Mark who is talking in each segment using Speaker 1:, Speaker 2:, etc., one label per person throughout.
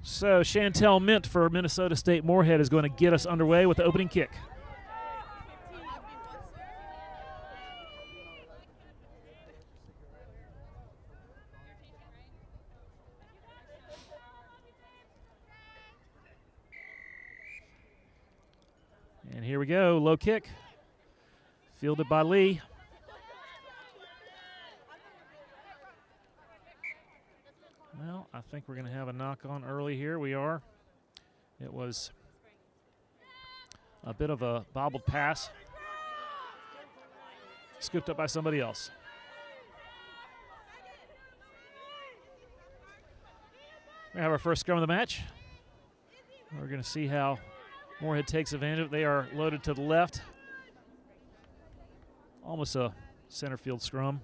Speaker 1: So Chantel Mint for Minnesota State Moorhead is going to get us underway with the opening kick. And here we go, low kick, fielded by Lee. Well, I think we're going to have a knock on early here. We are. It was a bit of a bobbled pass, scooped up by somebody else. We have our first scrum of the match. We're going to see how Moorhead takes advantage of it. They are loaded to the left. Almost a center field scrum.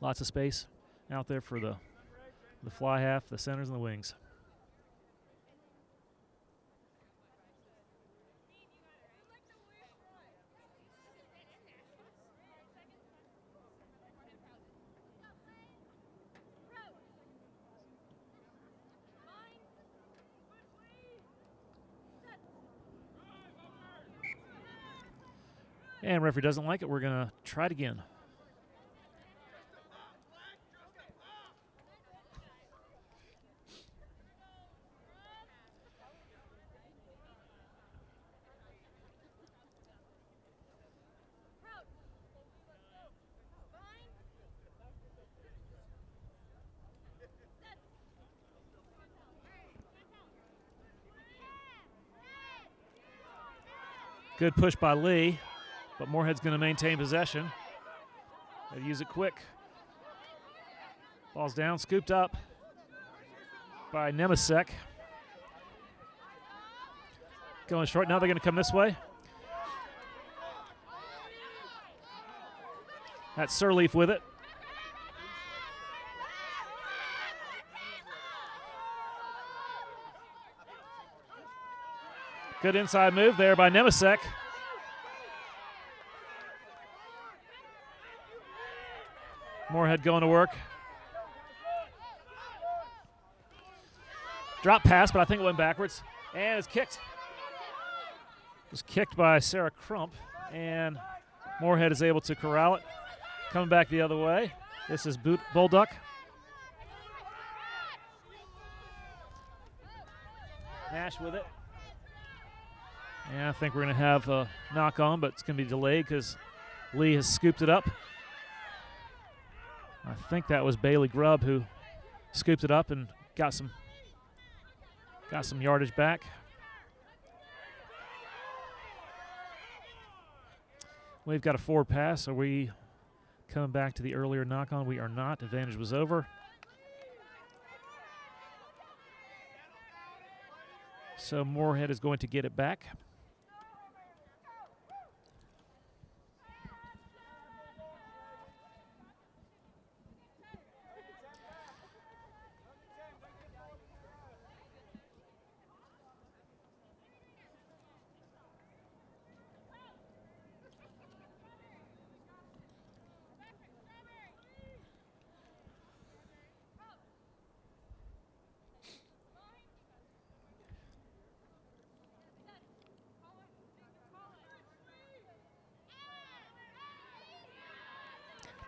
Speaker 1: Lots of space out there for the fly half, the centers, and the wings. And referee doesn't like it. We're going to try it again. Good push by Lee, but Moorhead's going to maintain possession. They use it quick. Ball's down, scooped up by Nemesek. Going short. Now they're going to come this way. That's Sirleaf with it. Good inside move there by Nemesek. Moorhead going to work. Drop pass, but I think it went backwards. And it's kicked. It was kicked by Sarah Crump, and Moorhead is able to corral it. Coming back the other way. This is Bulldog. Nash with it. And I think we're going to have a knock on, but it's going to be delayed because Lee has scooped it up. I think that was Bailey Grubb who scooped it up and got some yardage back. We've got a forward pass. Are we coming back to the earlier knock on? We are not. Advantage was over. So Moorhead is going to get it back.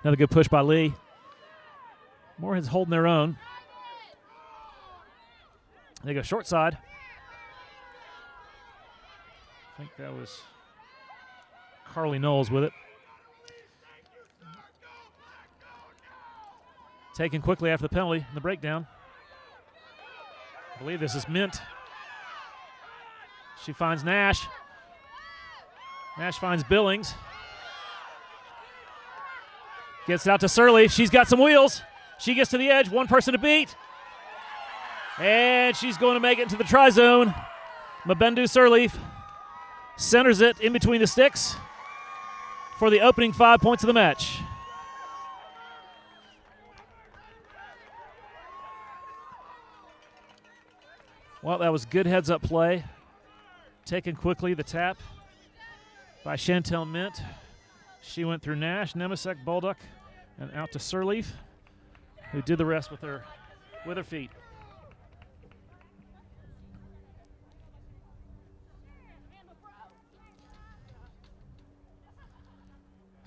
Speaker 1: Another good push by Lee. Moorhead's holding their own. They go short side. I think that was Carly Knowles with it. Taken quickly after the penalty in the breakdown. I believe this is Mint. She finds Nash. Nash finds Billings. Gets it out to Sirleaf. She's got some wheels. She gets to the edge. One person to beat. And she's going to make it into the tri-zone. Mabendu Sirleaf centers it in between the sticks for the opening 5 points of the match. Well, that was good heads-up play. Taken quickly, the tap by Chantel Mint. She went through Nash, Nemesek, Bolduc, and out to Sirleaf, who did the rest with her feet.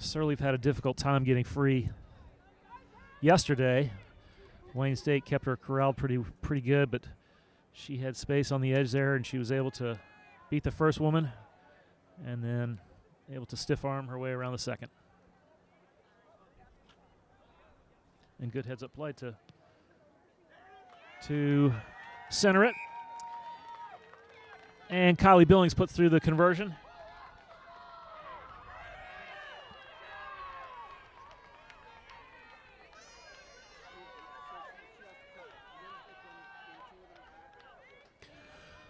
Speaker 1: Sirleaf had a difficult time getting free yesterday. Wayne State kept her corralled pretty good, but she had space on the edge there, and she was able to beat the first woman and then able to stiff arm her way around the second. And good heads-up play to center it. And Kylie Billings puts through the conversion.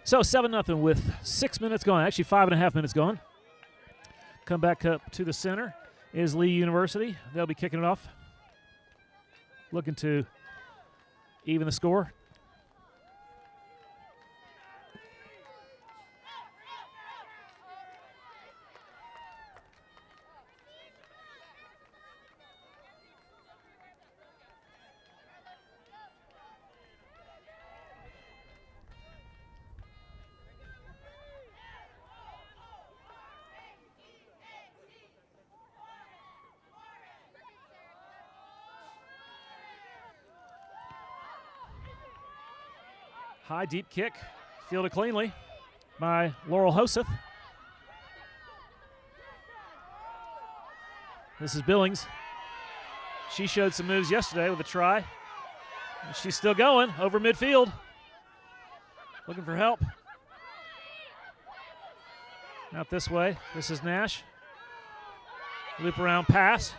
Speaker 1: So 7-0 with 6 minutes gone. Actually, 5.5 minutes gone. Come back up to the center is Lee University. They'll be kicking it off. Looking to even the score. High, deep kick, fielded cleanly by Laurel Hoseth. This is Billings. She showed some moves yesterday with a try. And she's still going over midfield. Looking for help. Out this way. This is Nash. Loop around pass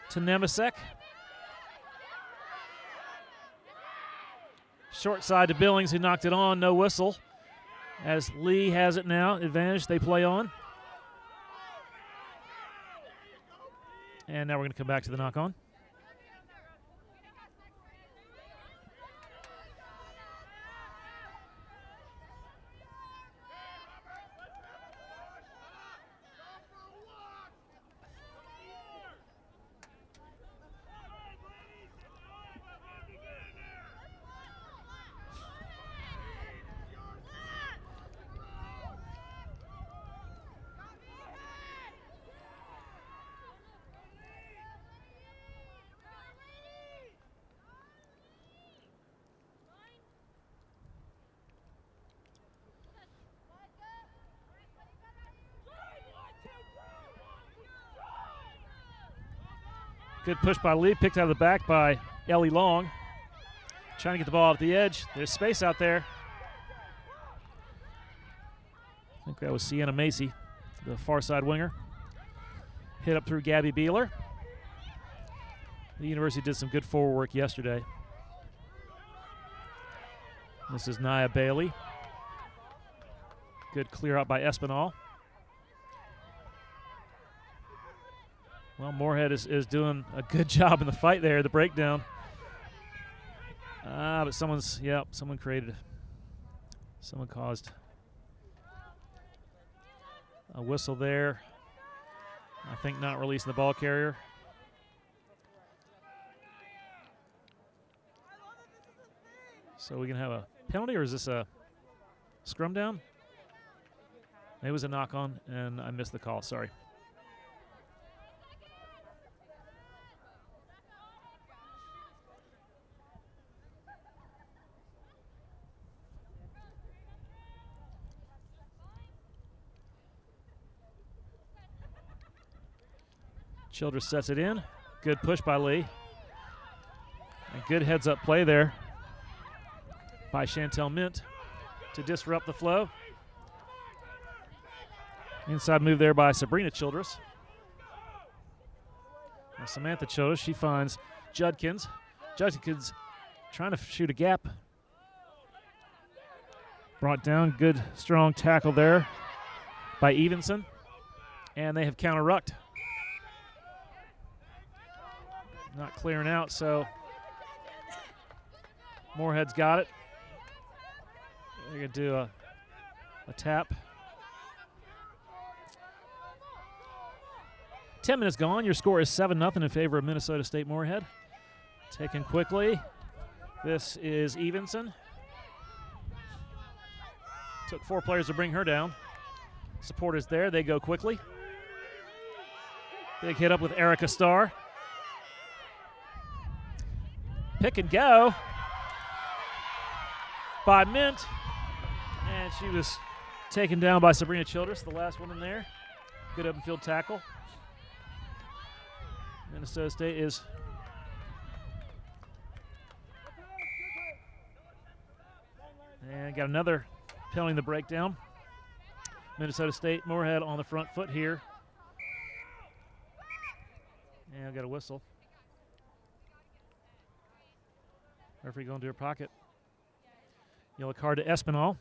Speaker 1: to Nemisek. Short side to Billings, who knocked it on. No whistle. As Lee has it now. Advantage, they play on. And now we're going to come back to the knock on. Good push by Lee, picked out of the back by Ellie Long. Trying to get the ball at the edge. There's space out there. I think that was Sienna Macy, the far side winger. Hit up through Gabby Beeler. The University did some good forward work yesterday. This is Nia Bailey. Good clear out by Espinal. Well, Moorhead is doing a good job in the fight there, the breakdown. But someone caused a whistle there. I think not releasing the ball carrier. So we can have a penalty, or is this a scrum down? It was a knock on, and I missed the call, sorry. Childress sets it in. Good push by Lee. And good heads-up play there by Chantel Mint to disrupt the flow. Inside move there by Sabrina Childress. Now Samantha Childress, she finds Judkins. Judkins trying to shoot a gap. Brought down, good strong tackle there by Evenson. And they have counter-rucked. Not clearing out, so Moorhead's got it. They're going to do a tap. 10 minutes gone. Your score is 7-0 in favor of Minnesota State Moorhead. Taken quickly. This is Evenson. Took 4 players to bring her down. Supporters there. They go quickly. Big hit up with Erica Starr. Pick and go by Mint. And she was taken down by Sabrina Childress, the last one in there. Good open field tackle. Minnesota State is and got another penalty in the breakdown. Minnesota State, Moorhead on the front foot here. And got a whistle. Referee going to her pocket. Yellow card to Espinal.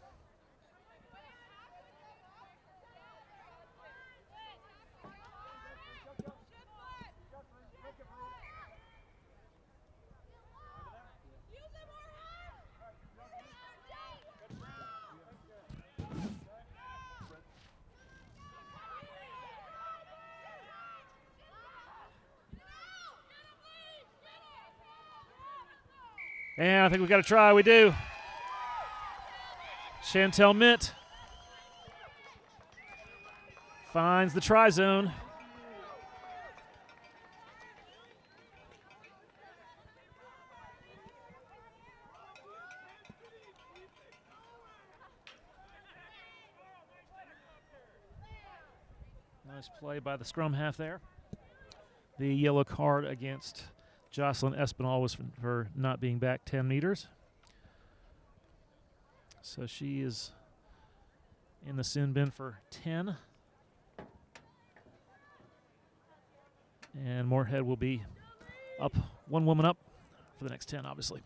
Speaker 1: And I think we've got to try. We do. Chantel Mint finds the try zone. Nice play by the scrum half there. The yellow card against Jocelyn Espinal was for not being back 10 meters. So she is in the sin bin for 10. And Moorhead will be up, one woman up for the next 10, obviously.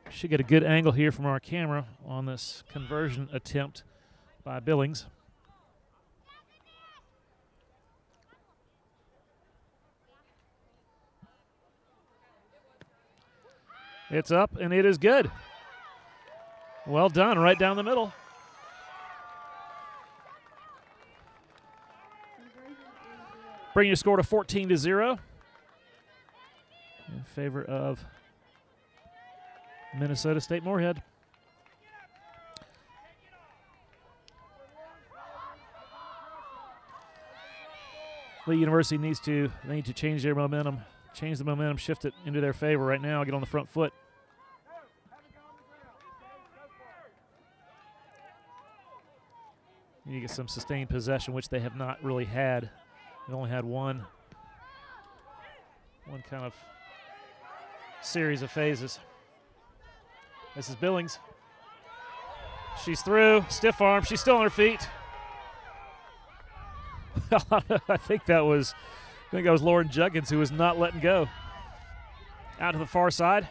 Speaker 1: Should get a good angle here from our camera on this conversion attempt by Billings. It's up, and it is good. Well done, right down the middle. Bringing your score to 14-0 in favor of Minnesota State Moorhead. Lee University needs to change their momentum. Change the momentum, shift it into their favor right now, get on the front foot. You need to get some sustained possession, which they have not really had. They've only had one kind of series of phases. This is Billings. She's through, stiff arm, she's still on her feet. I think that was Lauren Juggins who was not letting go. Out to the far side.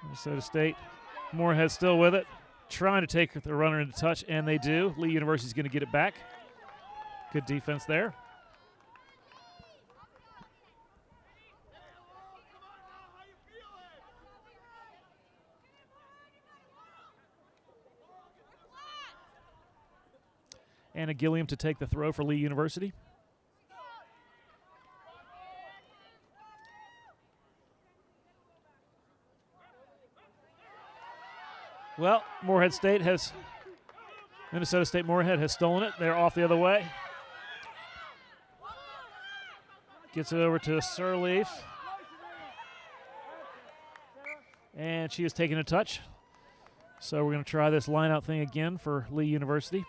Speaker 1: Minnesota State, Moorhead still with it, trying to take the runner into touch, and they do. Lee University's going to get it back. Good defense there. Anna Gilliam to take the throw for Lee University. Well, Minnesota State Moorhead has stolen it. They're off the other way. Gets it over to Sirleaf. And she is taking a touch. So we're going to try this line-out thing again for Lee University.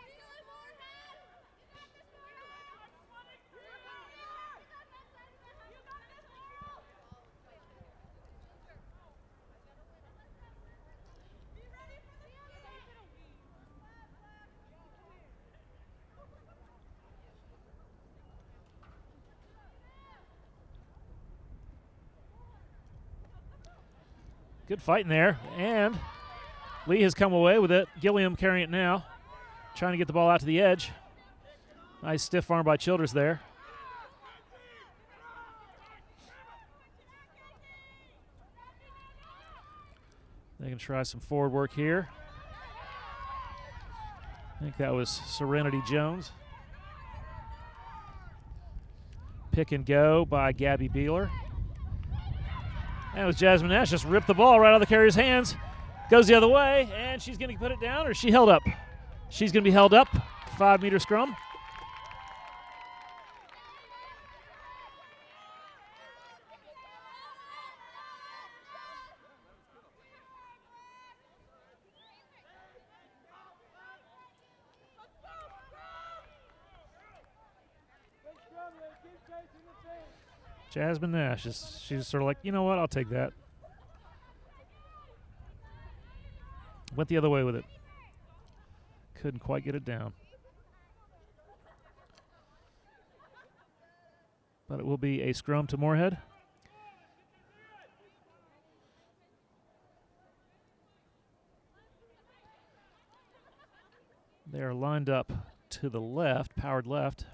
Speaker 1: Good fighting there, and Lee has come away with it. Gilliam carrying it now, trying to get the ball out to the edge. Nice stiff arm by Childress there. They can try some forward work here. I think that was Serenity Jones. Pick and go by Gabby Beeler. That was Jasmine Nash, just ripped the ball right out of the carrier's hands. Goes the other way, and she's going to put it down, or is she held up? She's going to be held up. 5-meter scrum. Jasmine Nash, she's sort of like, you know what, I'll take that. Went the other way with it. Couldn't quite get it down. But it will be a scrum to Moorhead. They are lined up to the left, powered left.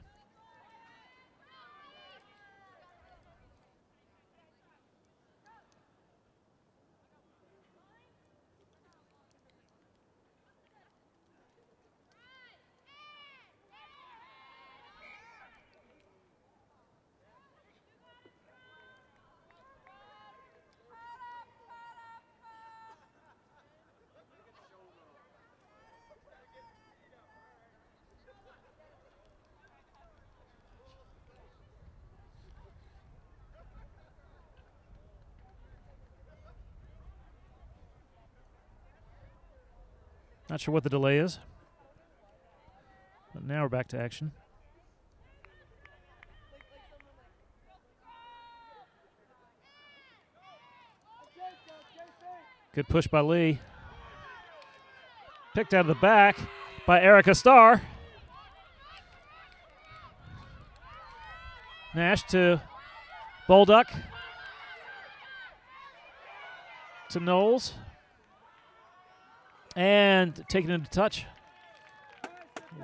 Speaker 1: Not sure what the delay is, but now we're back to action. Good push by Lee. Picked out of the back by Erica Starr. Nash to Bolduck. To Knowles. And taken into touch.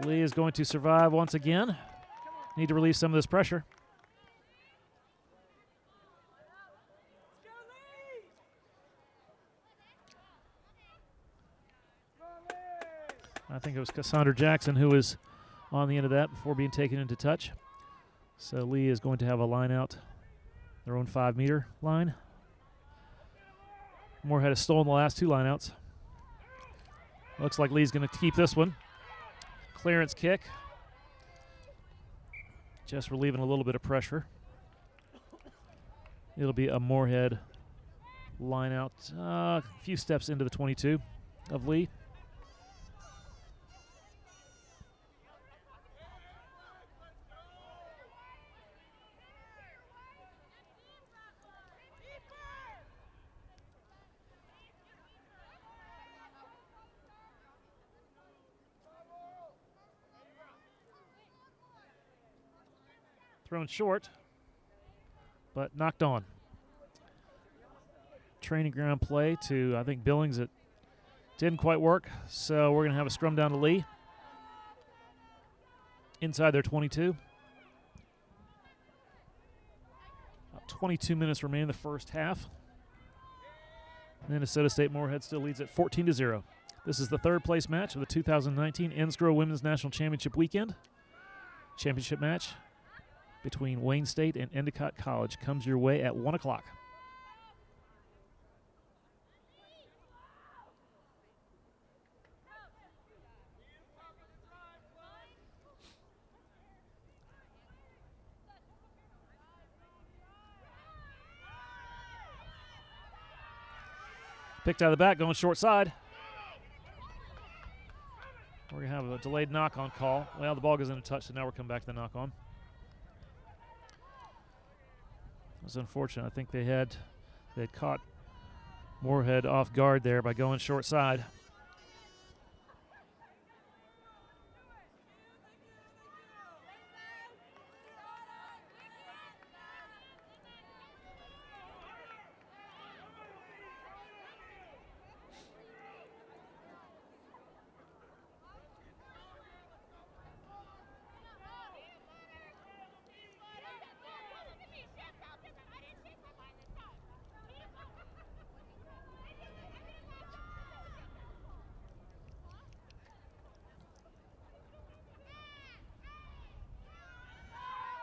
Speaker 1: Lee is going to survive once again. Need to release some of this pressure. I think it was Cassandra Jackson who was on the end of that before being taken into touch. So Lee is going to have a line out, their own 5-meter line. Moorhead has stolen the last 2 lineouts. Looks like Lee's going to keep this one. Clearance kick. Just relieving a little bit of pressure. It'll be a Moorhead line out a few steps into the 22 of Lee. Thrown short, but knocked on. Training ground play to, I think, Billings. It didn't quite work, so we're going to have a scrum down to Lee. Inside their 22. About 22 minutes remain in the first half. Minnesota State Moorhead still leads at 14-0. This is the 3rd place match of the 2019 NSCRO Women's National Championship weekend. Championship match between Wayne State and Endicott College comes your way at 1 o'clock. Picked out of the back, going short side. We're going to have a delayed knock-on call. Well, the ball goes into touch, so now we're coming back to the knock-on. It was unfortunate. I think they had caught Moorhead off guard there by going short side.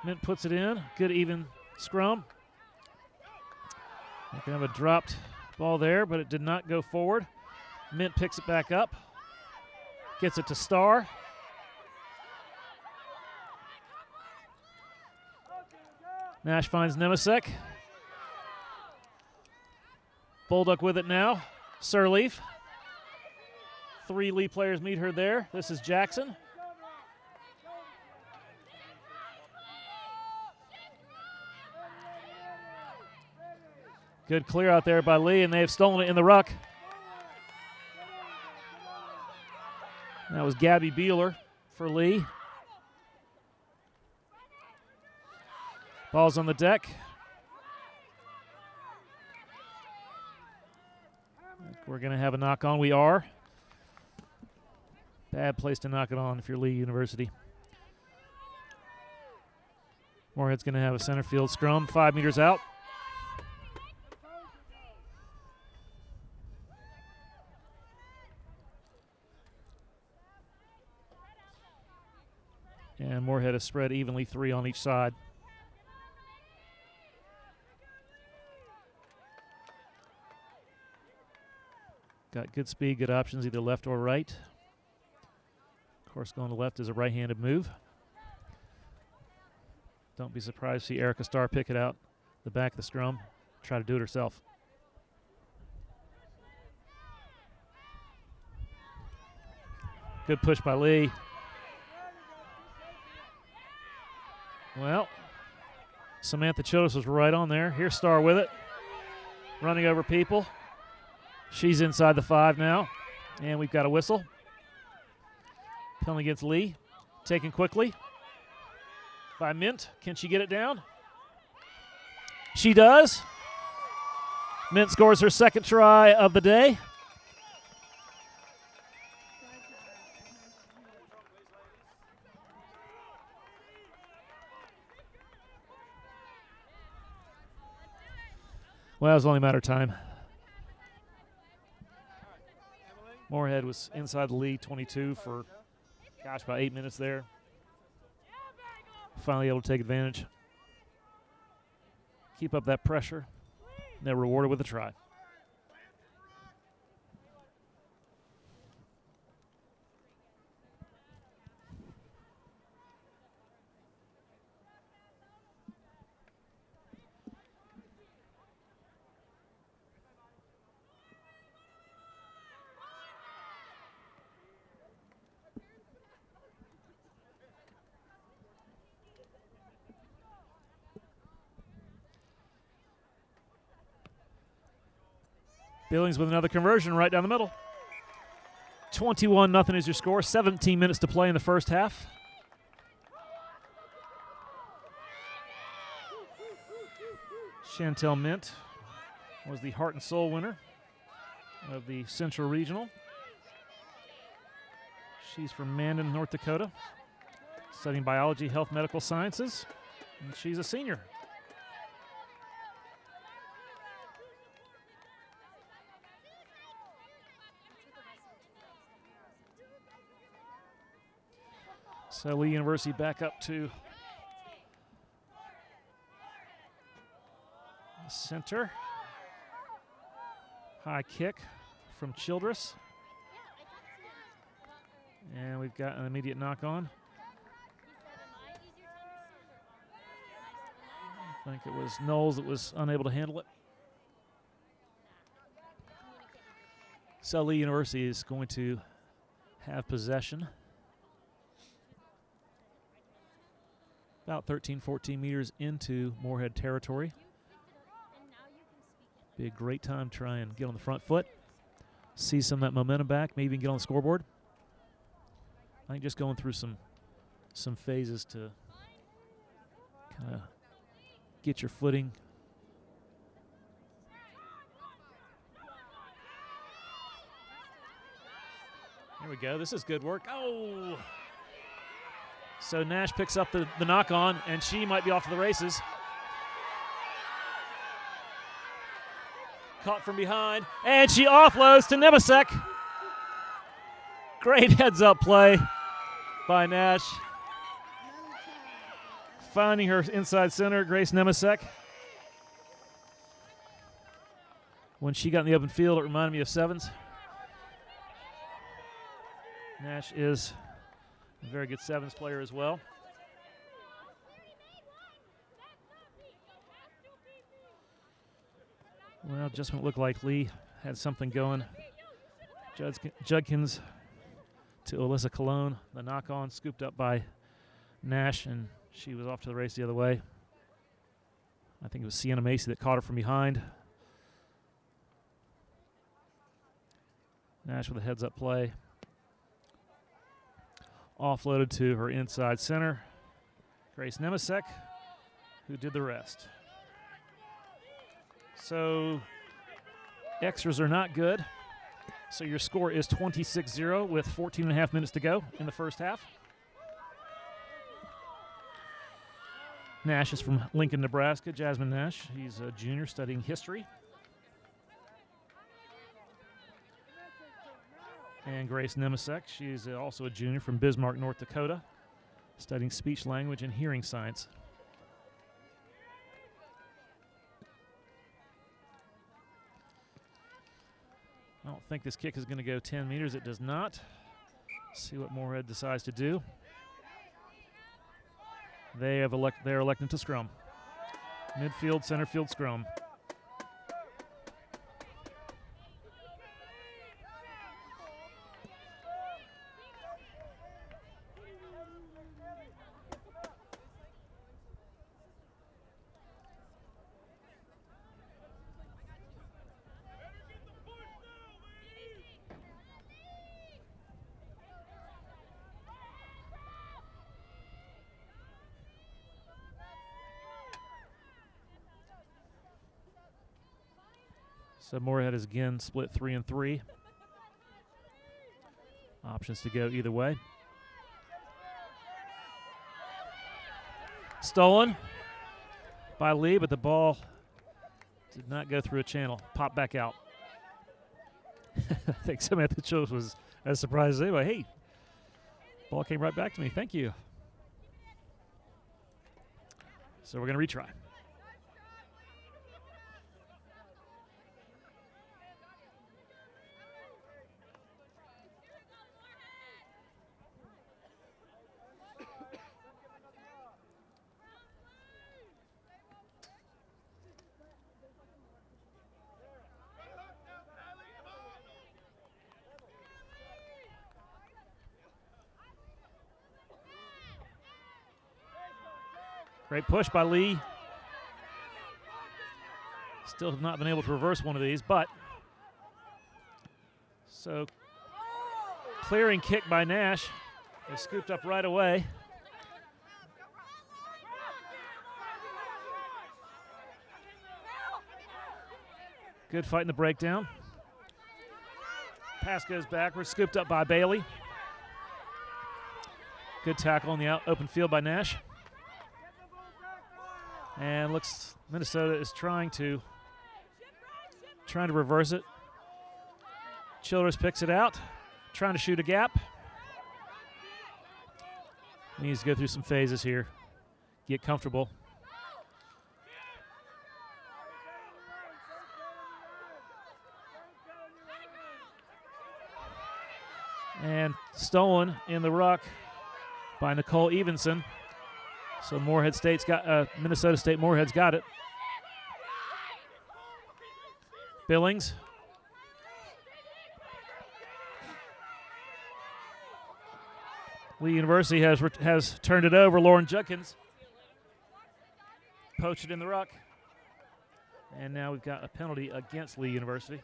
Speaker 1: Mint puts it in. Good even scrum. They can have a dropped ball there, but it did not go forward. Mint picks it back up. Gets it to Starr. Nash finds Nemesek. Bolduc with it now. Sirleaf. 3 Lee players meet her there. This is Jackson. Good clear out there by Lee, and they've stolen it in the ruck. That was Gabby Beeler for Lee. Ball's on the deck. We're going to have a knock on. We are. Bad place to knock it on if you're Lee University. Moorhead's going to have a center field scrum, 5 meters out. And Moorhead is spread evenly, 3 on each side. Got good speed, good options, either left or right. Of course, going to left is a right-handed move. Don't be surprised to see Erica Starr pick it out the back of the scrum, try to do it herself. Good push by Lee. Well, Samantha Childress was right on there. Here's Starr with it. Running over people. She's inside the 5 now. And we've got a whistle. Penalty against Lee. Taken quickly by Mint. Can she get it down? She does. Mint scores her 2nd try of the day. Well, it was only a matter of time. Moorhead was inside the lead, 22 for, about 8 minutes there. Finally able to take advantage. Keep up that pressure. And they're rewarded with a try. Billings with another conversion right down the middle. 21-0 is your score. 17 minutes to play in the first half. Chantel Mint was the heart and soul winner of the Central Regional. She's from Mandan, North Dakota, studying biology, health, medical sciences, and she's a senior. So Lee University back up to the center. High kick from Childress. And we've got an immediate knock on. I think it was Knowles that was unable to handle it. So Lee University is going to have possession. About 13, 14 meters into Moorhead territory. Be a great time to try and get on the front foot. See some of that momentum back, maybe even get on the scoreboard. I think just going through some phases to kind of get your footing. Here we go. This is good work. Oh! So Nash picks up the knock on, and she might be off to the races. Caught from behind, and she offloads to Nemesek. Great heads-up play by Nash. Finding her inside center, Grace Nemesek. When she got in the open field, it reminded me of sevens. Nash is a very good sevens player as well. Well, just when it looked like Lee had something going. Judkins to Alyssa Colon. The knock-on scooped up by Nash, and she was off to the race the other way. I think it was Sienna Macy that caught her from behind. Nash with a heads-up play. Offloaded to her inside center, Grace Nemisek, who did the rest. So extras are not good. So your score is 26-0 with 14 and a half minutes to go in the first half. Nash is from Lincoln, Nebraska. Jasmine Nash, he's a junior studying history. And Grace Nemisek, she's also a junior from Bismarck, North Dakota, studying speech, language, and hearing science. I don't think this kick is going to go 10 meters. It does not. Let's see what Moorhead decides to do. They're electing to scrum. Midfield, center field scrum. So Moorhead is again split 3 and 3. Options to go either way. Stolen by Lee, but the ball did not go through a channel. Popped back out. I think Samantha Childs was as surprised as anybody. Hey, ball came right back to me. Thank you. So we're going to retry. Great push by Lee. Still have not been able to reverse one of these, but so clearing kick by Nash. They scooped up right away. Good fight in the breakdown. Pass goes backwards, scooped up by Bailey. Good tackle on the open field by Nash. And looks Minnesota is trying to reverse it. Childress picks it out, trying to shoot a gap. Needs to go through some phases here, get comfortable. And stolen in the ruck by Nicole Evenson. So Minnesota State Moorhead's got it. Billings. Lee University has turned it over. Lauren Judkins poached it in the ruck. And now we've got a penalty against Lee University.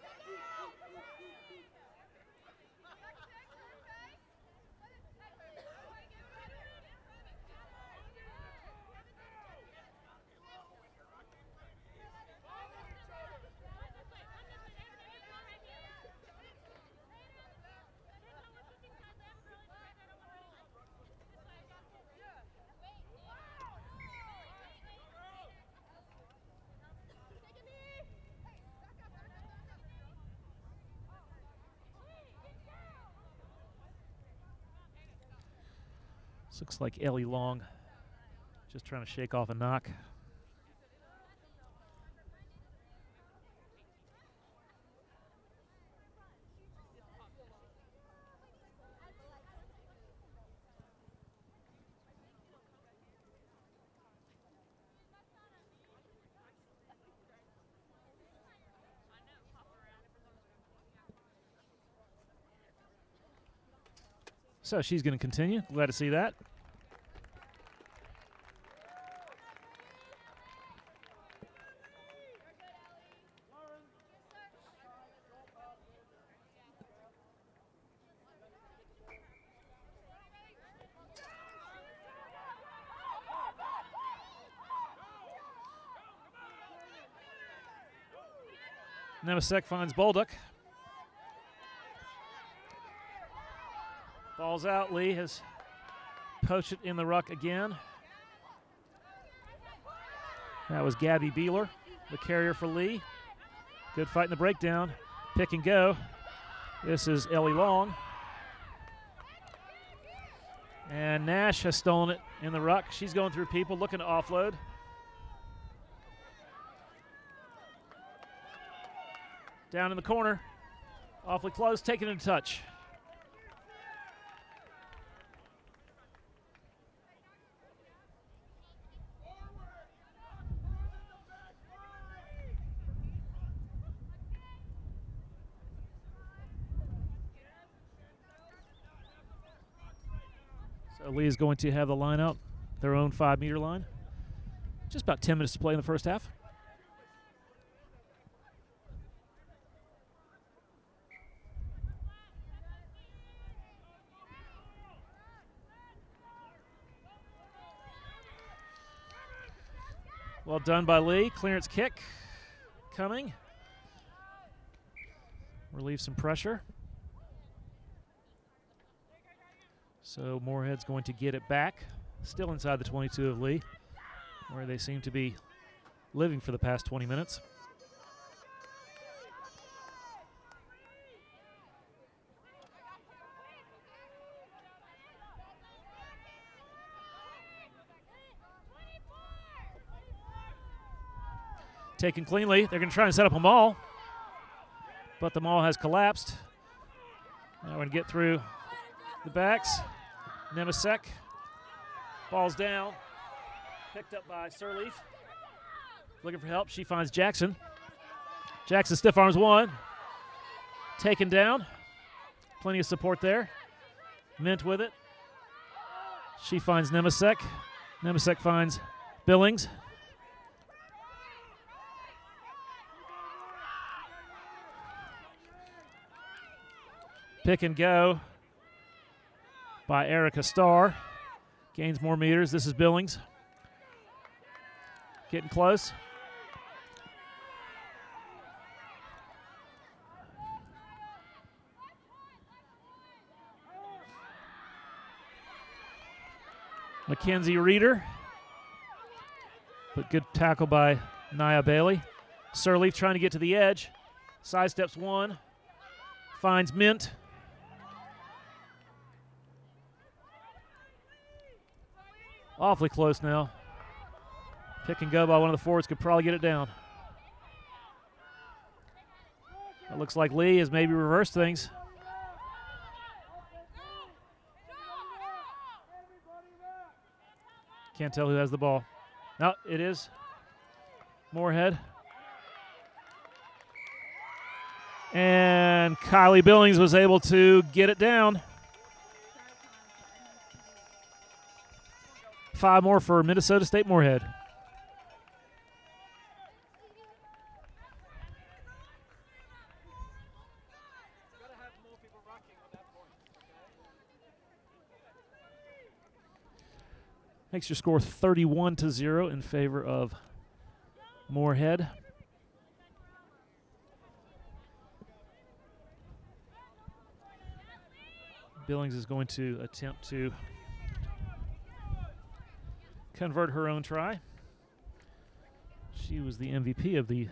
Speaker 1: Looks like Ellie Long just trying to shake off a knock. So she's going to continue. Glad to see that. Nemesek finds Bolduc. Ball's out. Lee has poached it in the ruck again. That was Gabby Beeler, the carrier for Lee. Good fight in the breakdown. Pick and go. This is Ellie Long. And Nash has stolen it in the ruck. She's going through people, looking to offload. Down in the corner. Awfully close, taking it in touch. So Lee is going to have the line out, their own 5-meter line. Just about 10 minutes to play in the first half. Well done by Lee. Clearance kick coming. Relieve some pressure. So Moorhead's going to get it back. Still inside the 22 of Lee, where they seem to be living for the past 20 minutes. Taken cleanly. They're going to try and set up a maul, but the maul has collapsed. Now we're going to get through the backs. Nemesek. Ball's down. Picked up by Sirleaf. Looking for help. She finds Jackson. Jackson stiff arms one. Taken down. Plenty of support there. Mint with it. She finds Nemesek. Nemesek finds Billings. Pick and go by Erica Starr. Gains more meters. This is Billings. Getting close. Mackenzie Reeder. But good tackle by Nia Bailey. Sirleaf trying to get to the edge. Sidesteps one. Finds Mint. Awfully close now. Pick and go by one of the forwards could probably get it down. It looks like Lee has maybe reversed things. Can't tell who has the ball. No, it is Moorhead. And Kylie Billings was able to get it down. 5 more for Minnesota State Moorhead. Makes your score 31-0 in favor of Moorhead. Billings is going to attempt to convert her own try. She was the MVP of the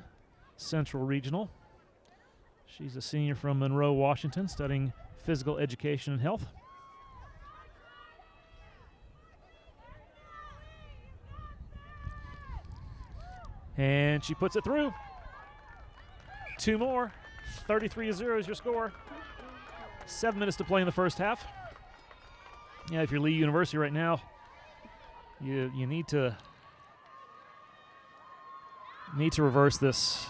Speaker 1: Central Regional. She's a senior from Monroe, Washington, studying physical education and health. And she puts it through. 2 more. 33-0 is your score. 7 minutes to play in the first half. Yeah, if you're Lee University right now, you need to reverse this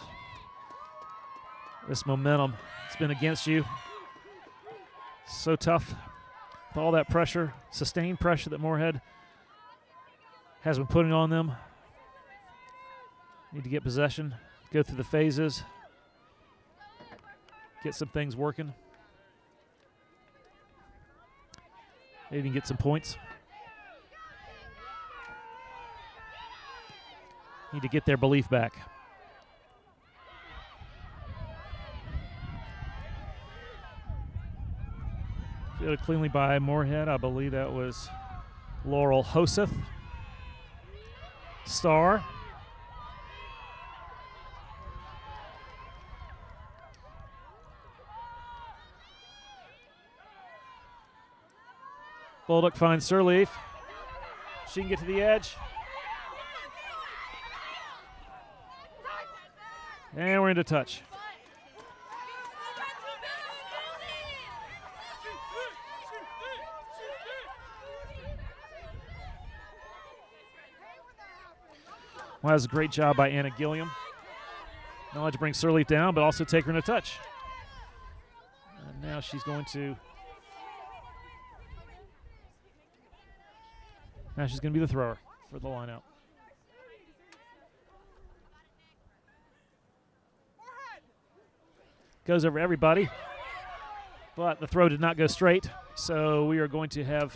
Speaker 1: momentum. It's been against you. So tough With all that pressure, sustained pressure that Moorhead has been putting on them. Need to get possession, go through the phases, get some things working. Maybe even get some points. Need to get their belief back. Fielded cleanly by Moorhead. I believe that was Laurel Hoseth. Star. Bolduc finds Sirleaf. She can get to the edge. And we're into touch. Well, that was a great job by Anna Gilliam. Not only to bring Sirleaf down, but also take her in a touch. And now she's going to be the thrower for the lineout. Goes over everybody, but the throw did not go straight, so we are going to have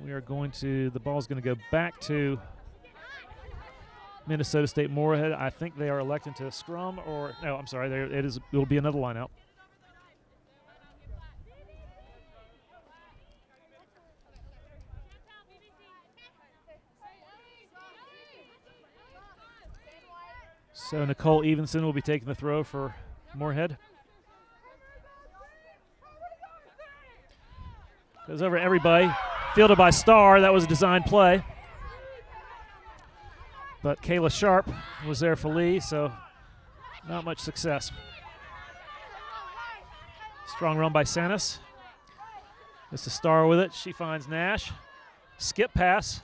Speaker 1: the ball's going to go back to Minnesota State Moorhead. I think they are electing to scrum, or no, I'm sorry, it'll be another lineout. So Nicole Evenson will be taking the throw for Moorhead. Goes over everybody. Fielded by Starr. That was a design play. But Kayla Sharp was there for Lee, so not much success. Strong run by Sanis. This is Starr with it. She finds Nash. Skip pass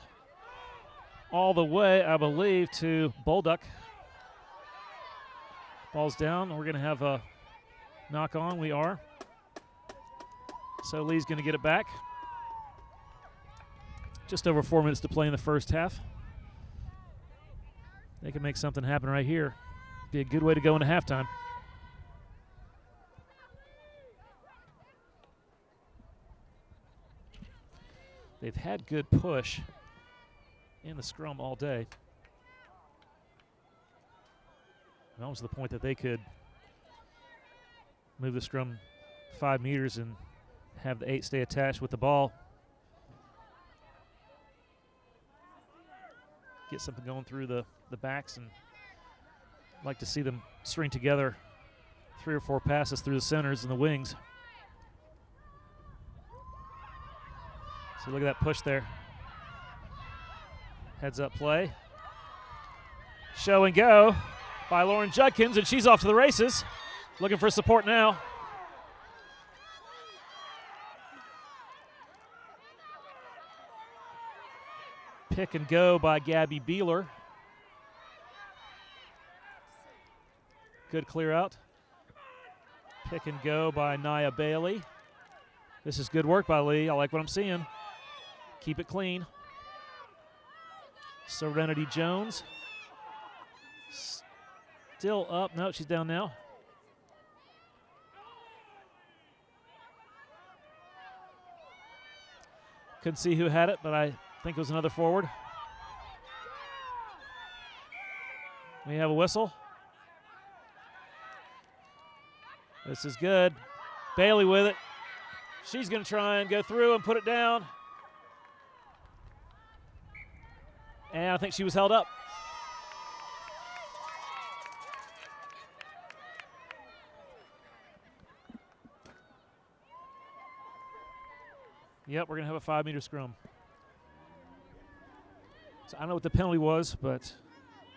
Speaker 1: all the way, I believe, to Bolduc. Ball's down. We're going to have a knock on. We are. So Lee's going to get it back. Just over 4 minutes to play in the first half. They can make something happen right here. Be a good way to go into halftime. They've had good push in the scrum all day. And almost to the point that they could move the scrum 5 meters and have the 8 stay attached with the ball. Get something going through the backs, and like to see them string together 3 or 4 passes through the centers and the wings. So look at that push there. Heads up play. Show and go by Lauren Judkins, and she's off to the races. Looking for support now. Pick and go by Gabby Beeler. Good clear out. Pick and go by Nia Bailey. This is good work by Lee. I like what I'm seeing. Keep it clean. Serenity Jones. Still up. No, she's down now. Couldn't see who had it, but I think it was another forward. We have a whistle. This is good. Bailey with it. She's going to try and go through and put it down. And I think she was held up. Yep, we're going to have a 5-meter scrum. So I don't know what the penalty was, but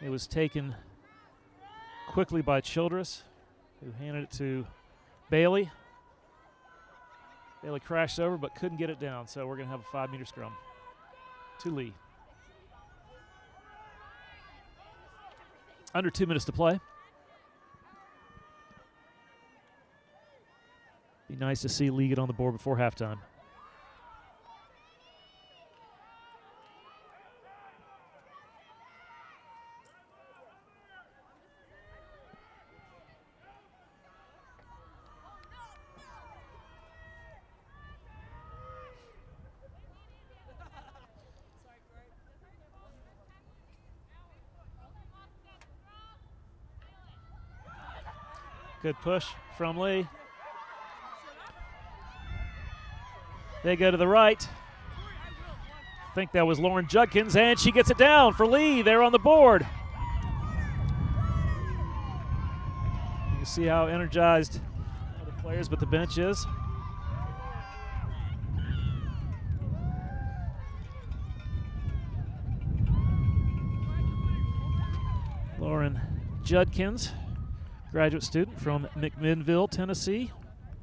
Speaker 1: it was taken quickly by Childress, who handed it to Bailey. Bailey crashed over but couldn't get it down, so we're going to have a 5-meter scrum to Lee. Under 2 minutes to play. Be nice to see Lee get on the board before halftime. Good push from Lee. They go to the right. I think that was Lauren Judkins, and she gets it down for Lee. They're on the board. You can see how energized the players, but the bench is. Lauren Judkins, graduate student from McMinnville, Tennessee.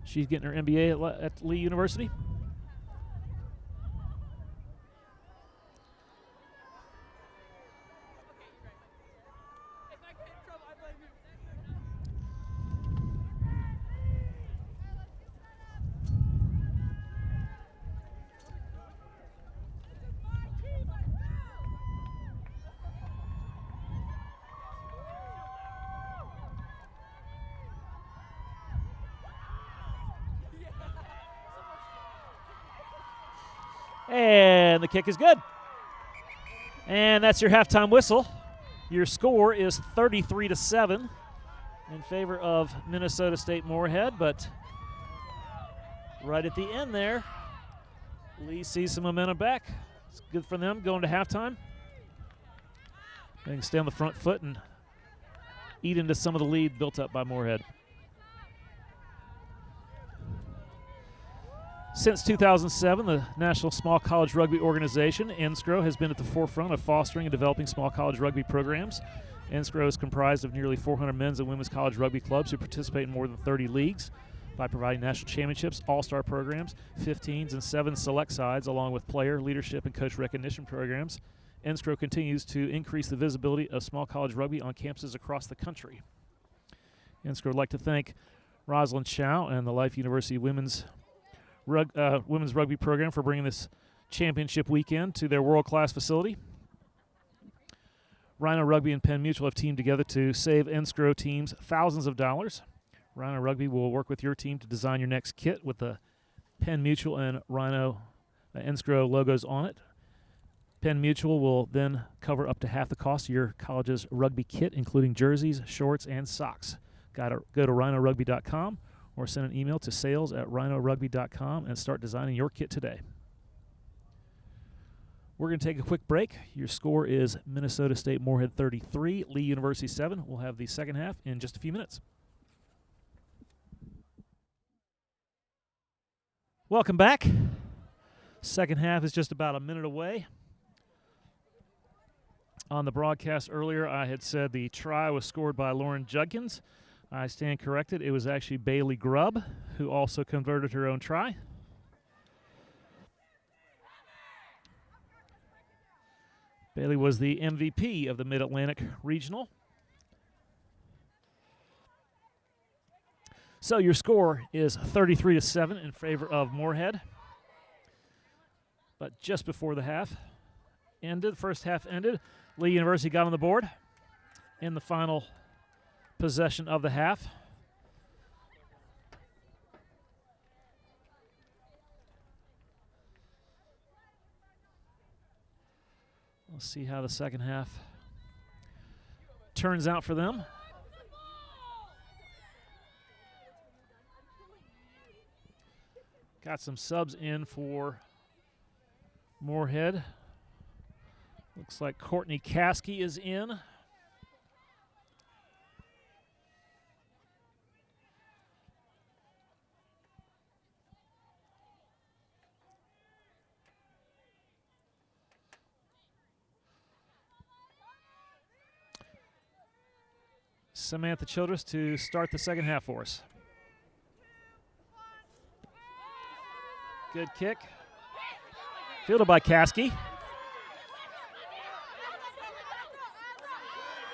Speaker 1: She's getting her MBA at Lee University. And the kick is good. And that's your halftime whistle. Your score is 33-7 in favor of Minnesota State Moorhead, but right at the end there, Lee sees some momentum back. It's good for them going to halftime. They can stay on the front foot and eat into some of the lead built up by Moorhead. Since 2007, the National Small College Rugby Organization, NSCRO, has been at the forefront of fostering and developing small college rugby programs. NSCRO is comprised of nearly 400 men's and women's college rugby clubs who participate in more than 30 leagues by providing national championships, all-star programs, 15s, and 7 select sides, along with player, leadership, and coach recognition programs. NSCRO continues to increase the visibility of small college rugby on campuses across the country. NSCRO would like to thank Rosalind Chow and the Life University Women's rugby program for bringing this championship weekend to their world-class facility. Rhino Rugby and Penn Mutual have teamed together to save NSCRO teams thousands of dollars. Rhino Rugby will work with your team to design your next kit with the Penn Mutual and Rhino NSCRO logos on it. Penn Mutual will then cover up to half the cost of your college's rugby kit, including jerseys, shorts, and socks. Go to rhinorugby.com or send an email to sales@rhinorugby.com and start designing your kit today. We're going to take a quick break. Your score is Minnesota State Moorhead 33, Lee University 7. We'll have the second half in just a few minutes. Welcome back. Second half is just about a minute away. On the broadcast earlier, I had said the try was scored by Lauren Judkins. I stand corrected. It was actually Bailey Grubb, who also converted her own try. Bailey was the MVP of the Mid-Atlantic Regional. So your score is 33-7 in favor of Moorhead. But just before the half ended, first half ended, Lee University got on the board in the final possession of the half. We'll see how the second half turns out for them. Got some subs in for Moorhead. Looks like Courtney Caskey is in. Samantha Childress to start the second half for us. Good kick. Fielded by Caskey.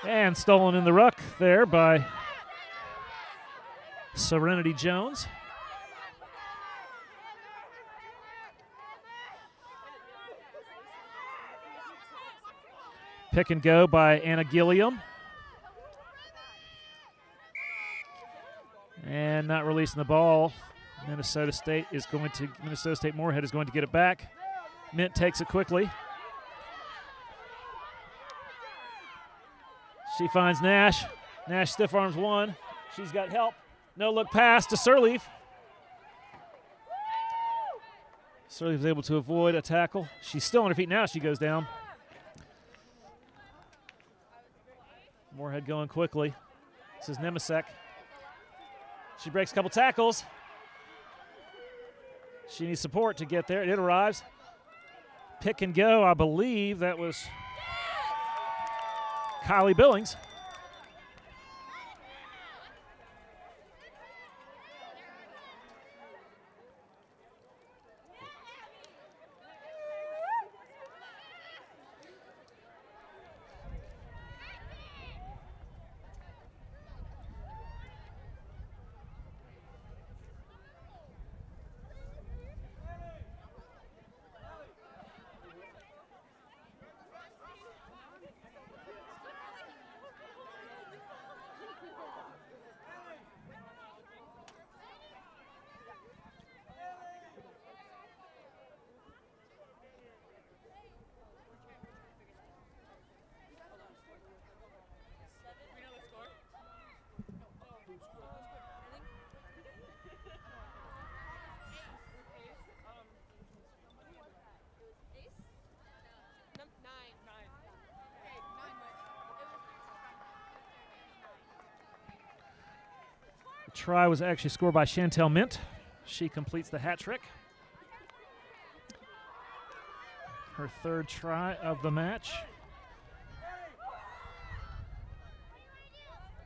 Speaker 1: And stolen in the ruck there by Serenity Jones. Pick and go by Anna Gilliam. And not releasing the ball. Minnesota State Moorhead is going to get it back. Mint takes it quickly. She finds Nash. Nash stiff arms one. She's got help. No look pass to Sirleaf. Sirleaf is able to avoid a tackle. She's still on her feet now. She goes down. Moorhead going quickly. This is Nemisek. She breaks a couple tackles. She needs support to get there. It arrives. Pick and go, I believe that was Kylie Billings. Try was actually scored by Chantel Mint. She completes the hat trick. Her third try of the match.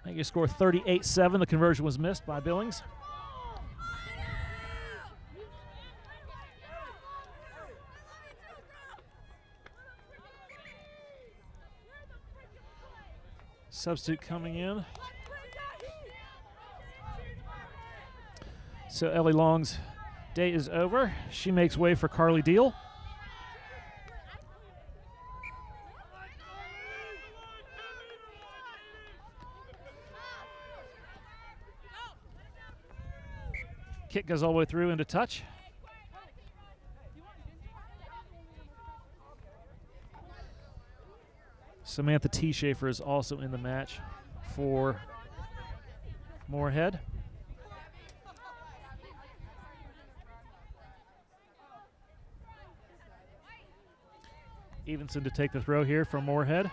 Speaker 1: I think you score 38-7. The conversion was missed by Billings. Substitute coming in. So Ellie Long's day is over. She makes way for Carly Deal. Kick goes all the way through into touch. Samantha T. Schaefer is also in the match for Moorhead. Evenson to take the throw here from Moorhead.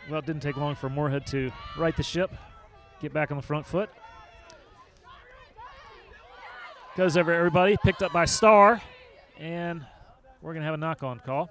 Speaker 1: Well, it didn't take long for Moorhead to right the ship, get back on the front foot. Goes over everybody, picked up by Starr, and we're going to have a knock-on call.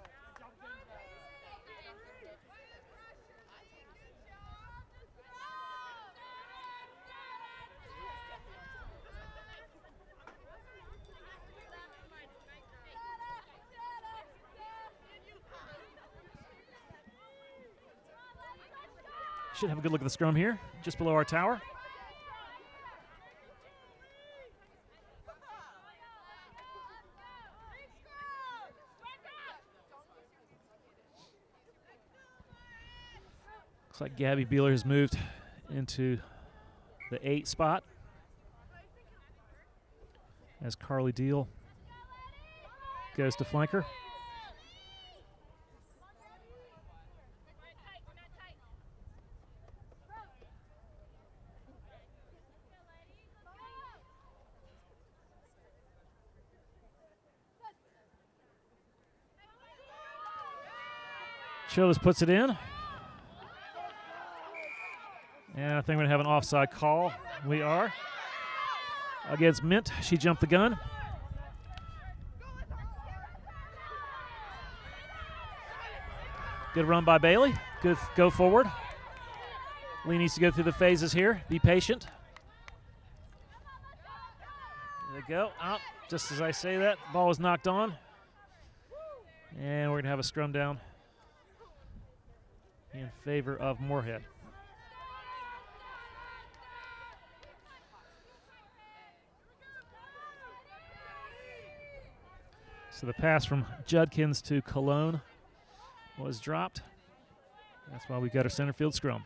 Speaker 1: Should have a good look at the scrum here, just below our tower. Looks like Gabby Beeler has moved into the 8 spot as Carly Deal goes to flanker. Childers puts it in. And I think we're going to have an offside call. We are. Against Mint, she jumped the gun. Good run by Bailey. Good go forward. Lee needs to go through the phases here. Be patient. There they go. Out. Just as I say that, the ball was knocked on. And we're going to have a scrum down in favor of Moorhead. So the pass from Judkins to Cologne was dropped. That's why we got our center field scrum.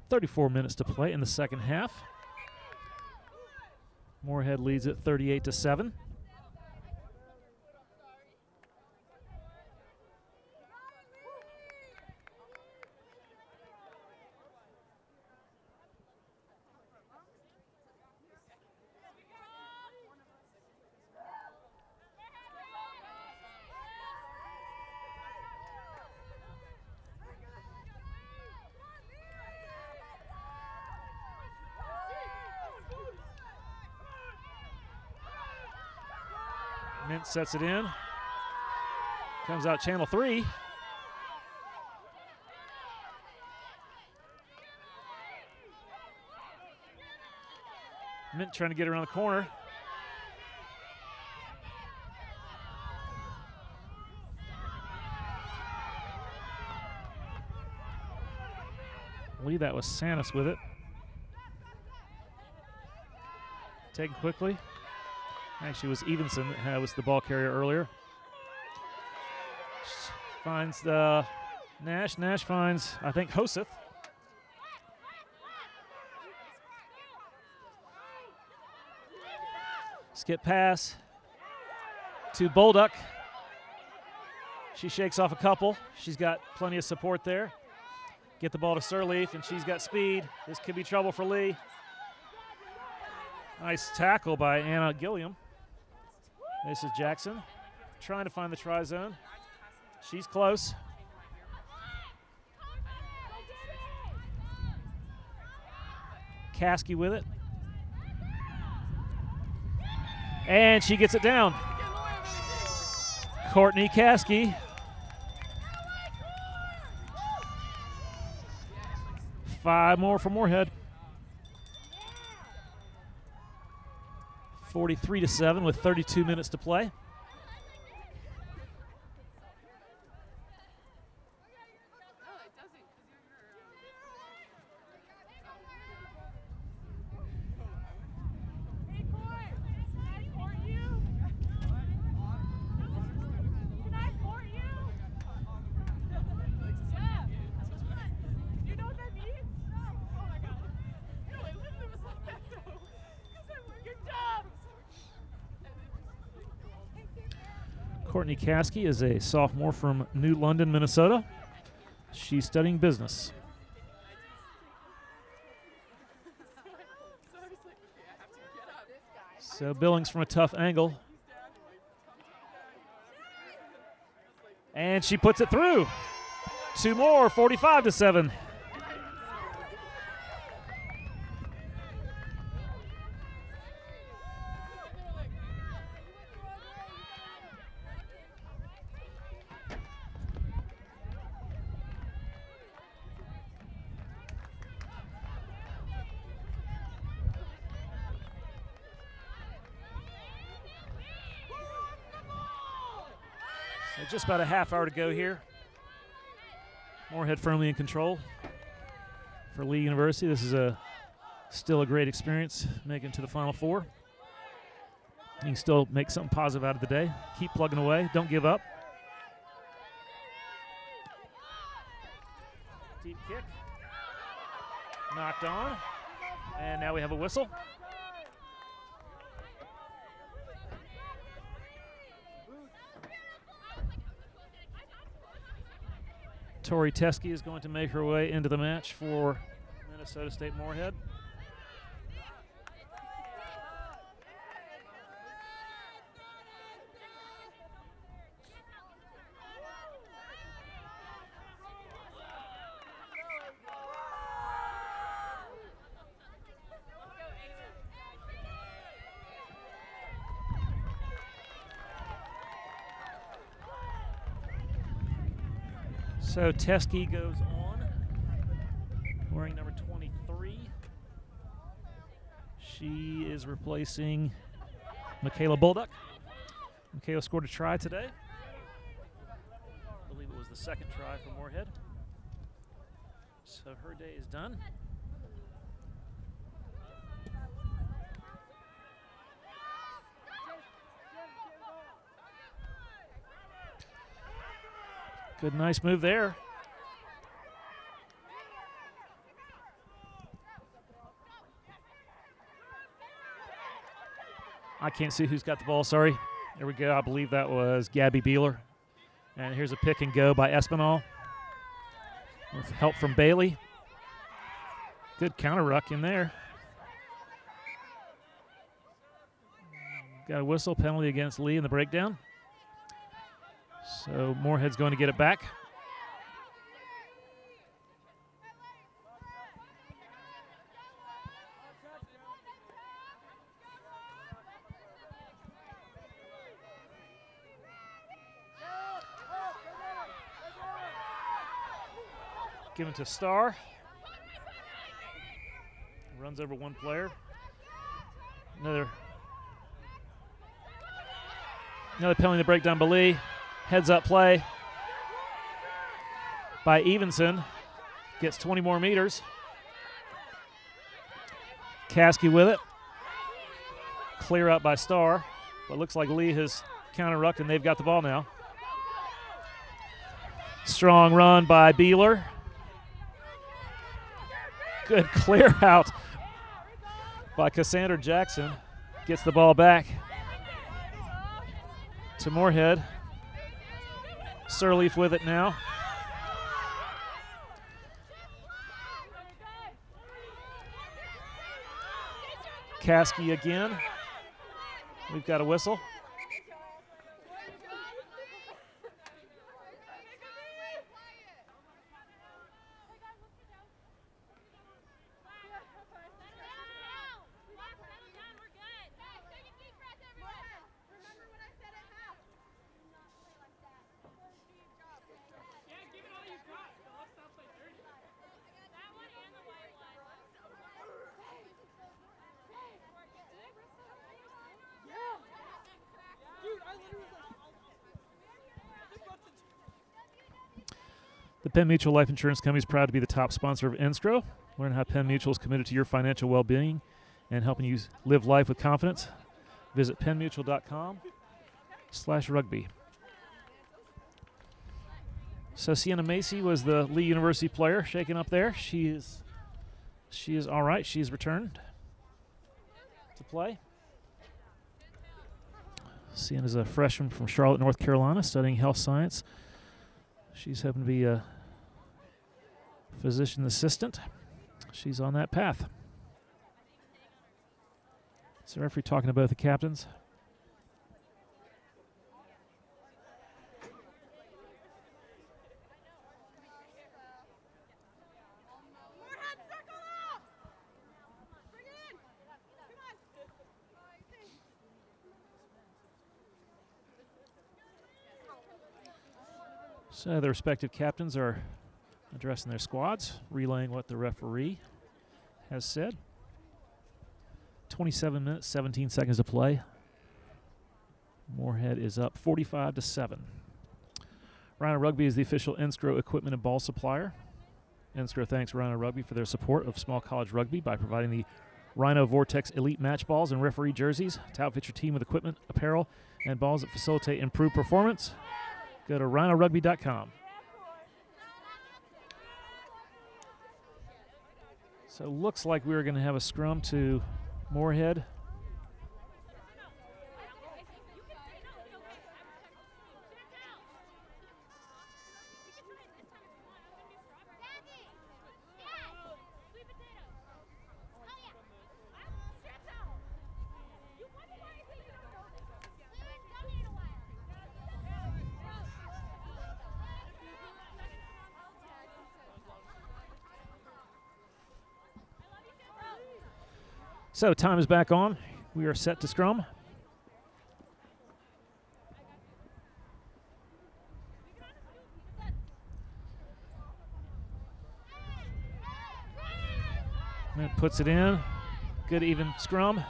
Speaker 1: .34 minutes to play in the second half. Moorhead leads it 38-7. Mint sets it in. Comes out channel 3. Mint trying to get around the corner. I believe that was Sanis with it. Taken quickly. Actually, it was Evenson that was the ball carrier earlier. Finds Nash. Nash finds, I think, Hoseth. Skip pass to Bolduck. She shakes off a couple. She's got plenty of support there. Get the ball to Sirleaf, and she's got speed. This could be trouble for Lee. Nice tackle by Anna Gilliam. This is Jackson trying to find the try zone. She's close. Caskey with it. And she gets it down. Courtney Caskey. Five more for Moorhead. 43-7 with 32 minutes to play. Courtney Caskey is a sophomore from New London, Minnesota. She's studying business. So Billings from a tough angle. And she puts it through. Two more, 45-7. Just about a half hour to go here. Moorhead firmly in control for Lee University. This is still a great experience, making it to the Final Four. You can still make something positive out of the day. Keep plugging away. Don't give up. Deep kick. Knocked on. And now we have a whistle. Tori Teskey is going to make her way into the match for Minnesota State Moorhead. So Teskey goes on, wearing number 23. 3. She is replacing Michaela Bulduck. Michaela scored a try today. I believe it was the second try for Moorhead. So her day is done. Good, nice move there. I can't see who's got the ball, sorry. There we go, I believe that was Gabby Beeler. And here's a pick and go by Espinal with help from Bailey. Good counter ruck in there. Got a whistle, penalty against Lee in the breakdown. So Moorhead's going to get it back. Given to Starr. Runs over one player. Another penalty in the breakdown by Lee. Heads up play by Evenson. Gets 20 more meters. Caskey with it. Clear up by Starr. But looks like Lee has counter-rucked and they've got the ball now. Strong run by Beeler. Good clear out by Cassandra Jackson. Gets the ball back to Moorhead. Sirleaf with it now. Caskey again. We've got a whistle. The Penn Mutual Life Insurance Company is proud to be the top sponsor of NSCRO. Learn how Penn Mutual is committed to your financial well-being and helping you live life with confidence. Visit pennmutual.com/rugby. So Sienna Macy was the Lee University player shaken up there. She is all right. She's returned to play. Sienna's a freshman from Charlotte, North Carolina, studying health science. She's hoping to be a physician assistant. She's on that path. So referee talking to both the captains. So the respective captains are addressing their squads, relaying what the referee has said. 27 minutes, 17 seconds to play. Moorhead is up 45-7. Rhino Rugby is the official NSCRO equipment and ball supplier. NSCRO thanks Rhino Rugby for their support of small college rugby by providing the Rhino Vortex Elite match balls and referee jerseys to outfit your team with equipment, apparel, and balls that facilitate improved performance. Go to rhinorugby.com. So looks like we're going to have a scrum to Moorhead. So time is back on. We are set to scrum. Mint puts it in. Good even scrum.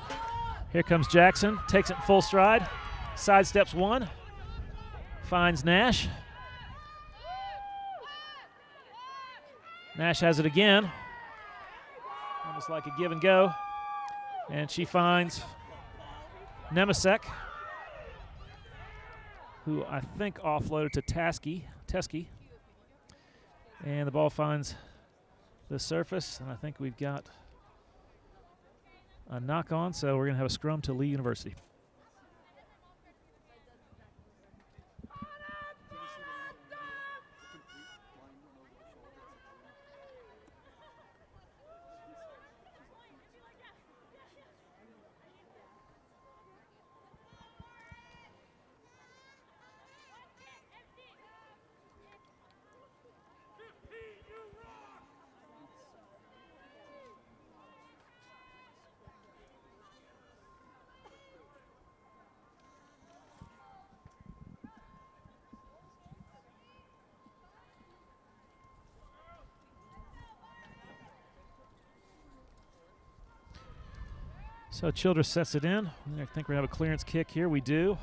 Speaker 1: Here comes Jackson. Takes it in full stride. Sidesteps one. Finds Nash. Nash has it again. Almost like a give and go. And she finds Nemesek, who I think offloaded to Teskey. And the ball finds the surface, and I think we've got a knock on, so we're going to have a scrum to Lee University. So Childress sets it in. I think we have a clearance kick here. We do.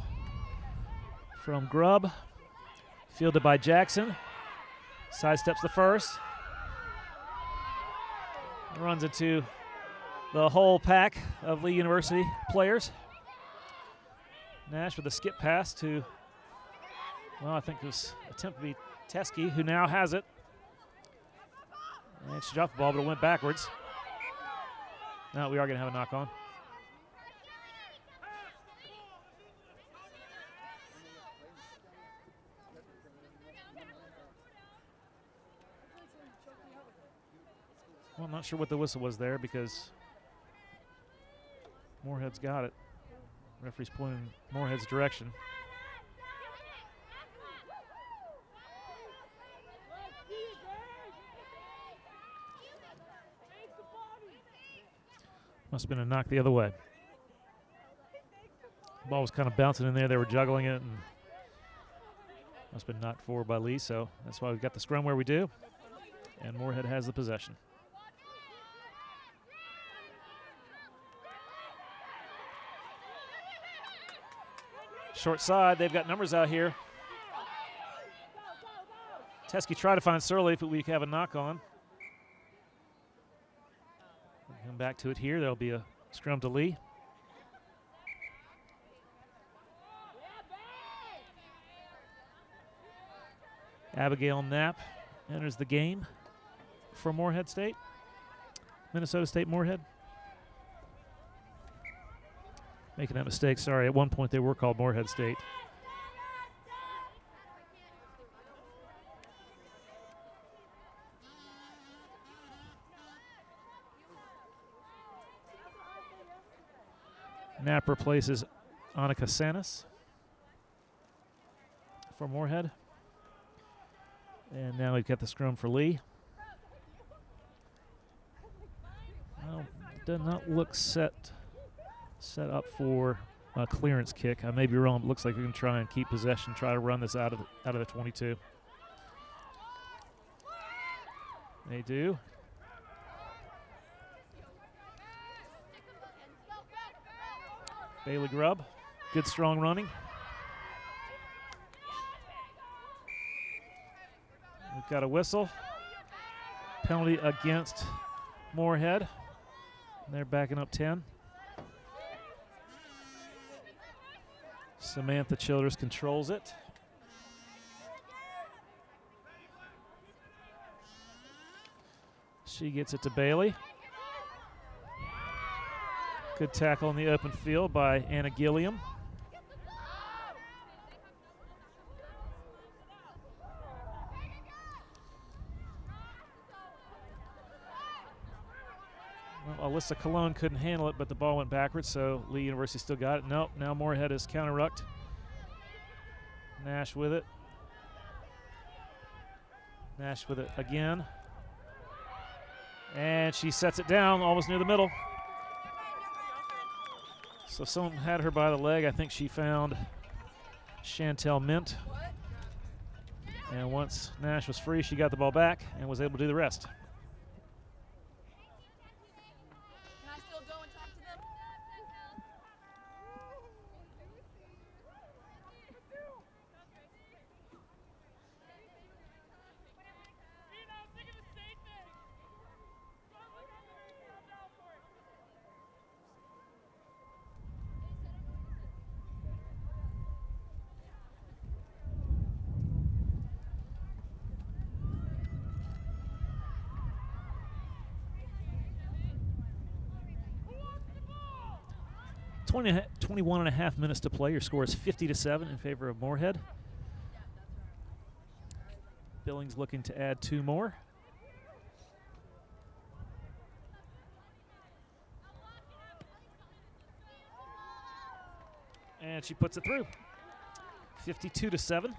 Speaker 1: From Grubb. Fielded by Jackson. Sidesteps the first. Runs into the whole pack of Lee University players. Nash with a skip pass to, well, I think it was attempt to be Teskey, who now has it. And she dropped the ball, but it went backwards. Now we are going to have a knock on. Well, I'm not sure what the whistle was there because Moorhead's got it. Referee's pointing Moorhead's direction. Must have been a knock the other way. The ball was kind of bouncing in there. They were juggling it, and must have been knocked forward by Lee, so that's why we've got the scrum where we do. And Moorhead has the possession. Short side, they've got numbers out here. Teskey tried to find Sirleaf, but we have a knock on. Come back to it here. There'll be a scrum to Lee. Abigail Knapp enters the game for Moorhead State. Minnesota State Moorhead. Making that mistake, sorry. At one point they were called Moorhead State. Knapp replaces Annika Sanis for Moorhead. And now we've got the scrum for Lee. Well, it does not look set up for a clearance kick. I may be wrong, but it looks like we can try and keep possession, try to run this out of the 22. They do. Bailey Grubb, good strong running. We've got a whistle. Penalty against Moorhead. They're backing up 10. Samantha Childress controls it. She gets it to Bailey. Good tackle in the open field by Anna Gilliam. Well, Alyssa Cologne couldn't handle it, but the ball went backwards, so Lee University still got it. Nope, now Moorhead is counter-rucked. Nash with it. Nash with it again. And she sets it down almost near the middle. So someone had her by the leg. I think she found Chantel Mint. And once Nash was free, she got the ball back and was able to do the rest. 21 and a half minutes to play. Your score is 50-7 in favor of Moorhead. Billings looking to add 2 more. And she puts it through. 52-7.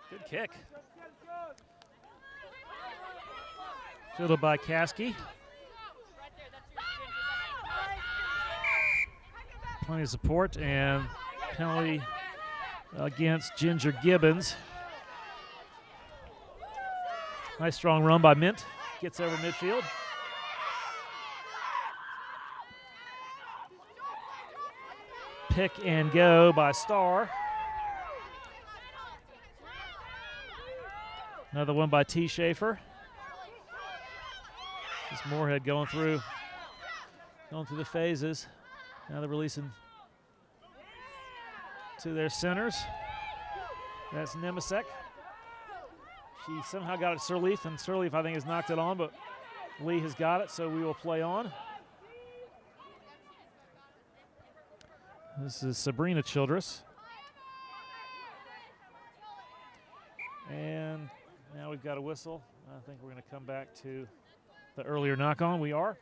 Speaker 1: Good kick. Fielded by Caskey. Plenty of support and penalty against Ginger Gibbons. Nice strong run by Mint. Gets over midfield. Pick and go by Starr. Another one by T. Schaefer. This Moorhead going through the phases. Now they're releasing to their centers. That's Nemisek. She somehow got it Sirleaf, and Sirleaf, I think, has knocked it on, but Lee has got it, so we will play on. This is Sabrina Childress. And now we've got a whistle. I think we're going to come back to the earlier knock-on. We are.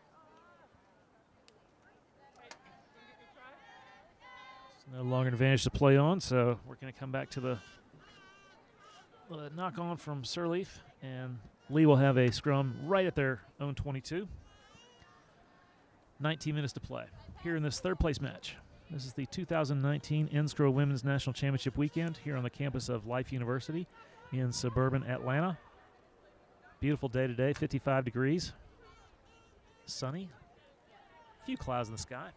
Speaker 1: It's no longer an advantage to play on, so we're going to come back to the knock-on from Sirleaf, and Lee will have a scrum right at their own 22. 19 minutes to play here in this third-place match. This is the 2019 NSCRO Women's National Championship weekend here on the campus of Life University in suburban Atlanta. Beautiful day today, 55 degrees. Sunny. A few clouds in the sky.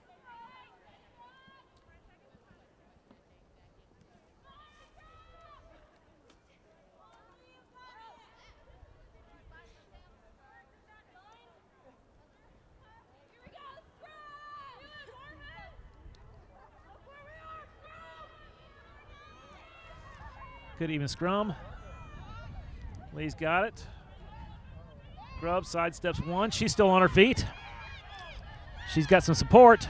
Speaker 1: Good even scrum. Lee's got it. Grubb sidesteps one. She's still on her feet. She's got some support.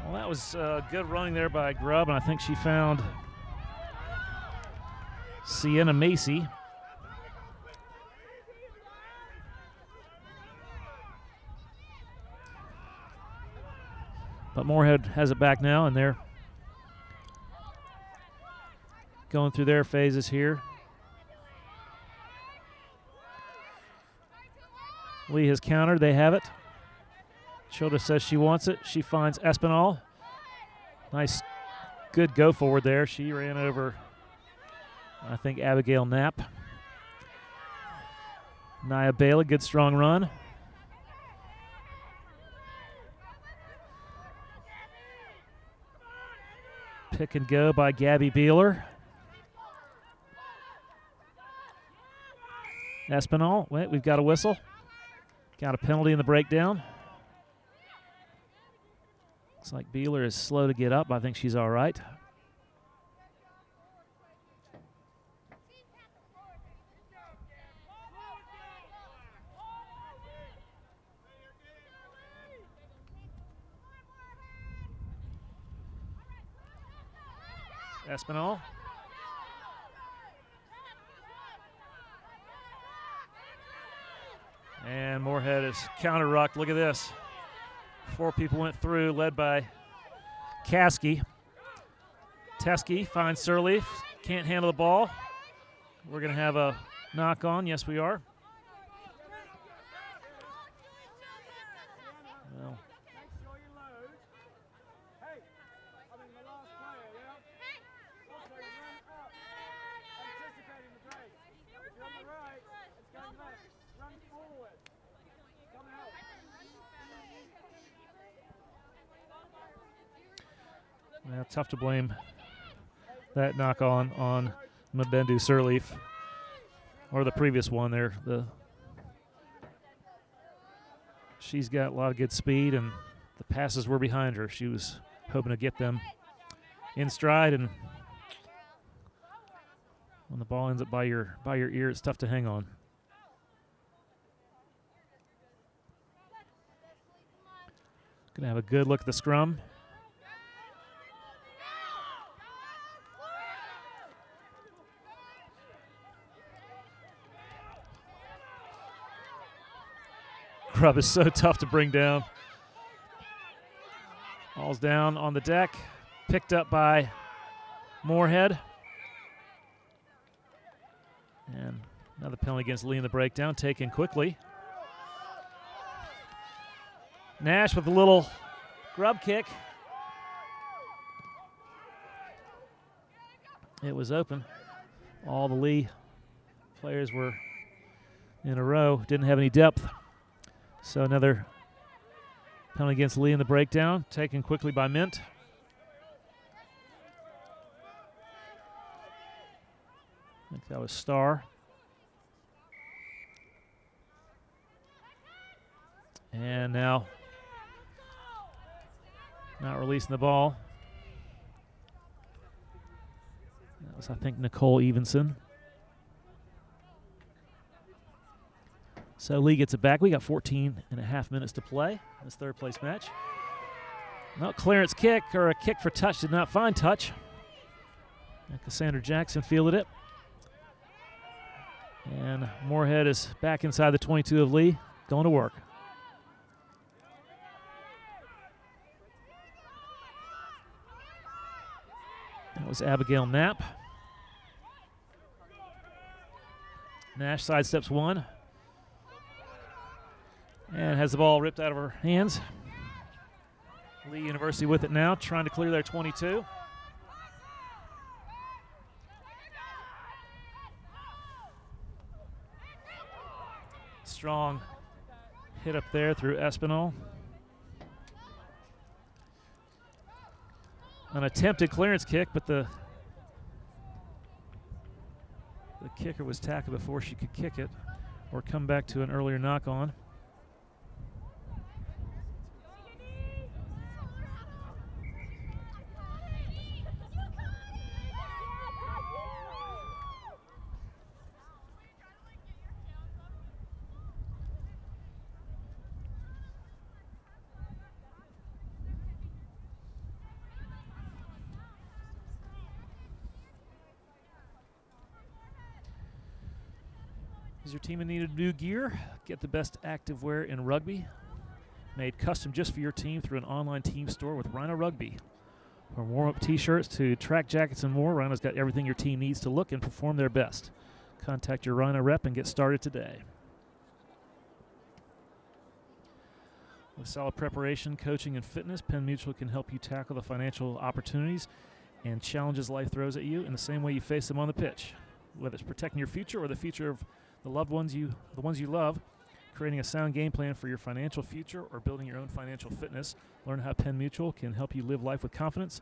Speaker 1: Well, that was good running there by Grubb, and I think she found Sienna Macy. But Moorhead has it back now, and they're going through their phases here. Lee has countered. They have it. Childress says she wants it. She finds Espinal. Nice, good go forward there. She ran over, I think, Abigail Knapp. Nia Bailey, good strong run. Pick and go by Gabby Beeler. Espinal, wait, we've got a whistle. Got a penalty in the breakdown. Looks like Beeler is slow to get up. I think she's all right. Espinal. And Moorhead is counter-rucked. Look at this. 4 people went through, led by Caskey. Teskey finds Sirleaf. Can't handle the ball. We're going to have a knock-on. Yes, we are. Well, tough to blame that knock on Mabendu Sirleaf, or the previous one there. She's got a lot of good speed, and the passes were behind her. She was hoping to get them in stride, and when the ball ends up by your ear, it's tough to hang on. Gonna have a good look at the scrum. Grub is so tough to bring down. Ball's down on the deck, picked up by Moorhead. And another penalty against Lee in the breakdown, taken quickly. Nash with a little grub kick. It was open. All the Lee players were in a row, didn't have any depth. So another penalty against Lee in the breakdown, taken quickly by Mint. I think that was Starr. And now not releasing the ball. That was, I think, Nicole Evenson. So Lee gets it back. We got 14 and a half minutes to play in this third place match. No clearance kick, or a kick for touch, did not find touch. And Cassandra Jackson fielded it. And Moorhead is back inside the 22 of Lee, going to work. That was Abigail Knapp. Nash sidesteps one. And has the ball ripped out of her hands. Lee University with it now, trying to clear their 22. Strong hit up there through Espinal. An attempted clearance kick, but the kicker was tackled before she could kick it or come back to an earlier knock on. Is your team in need of new gear? Get the best activewear in rugby, made custom just for your team through an online team store with Rhino Rugby. From warm-up t-shirts to track jackets and more, Rhino's got everything your team needs to look and perform their best. Contact your Rhino rep and get started today. With solid preparation, coaching, and fitness, Penn Mutual can help you tackle the financial opportunities and challenges life throws at you in the same way you face them on the pitch. Whether it's protecting your future or the future of the ones you love, creating a sound game plan for your financial future, or building your own financial fitness, learn how Penn Mutual can help you live life with confidence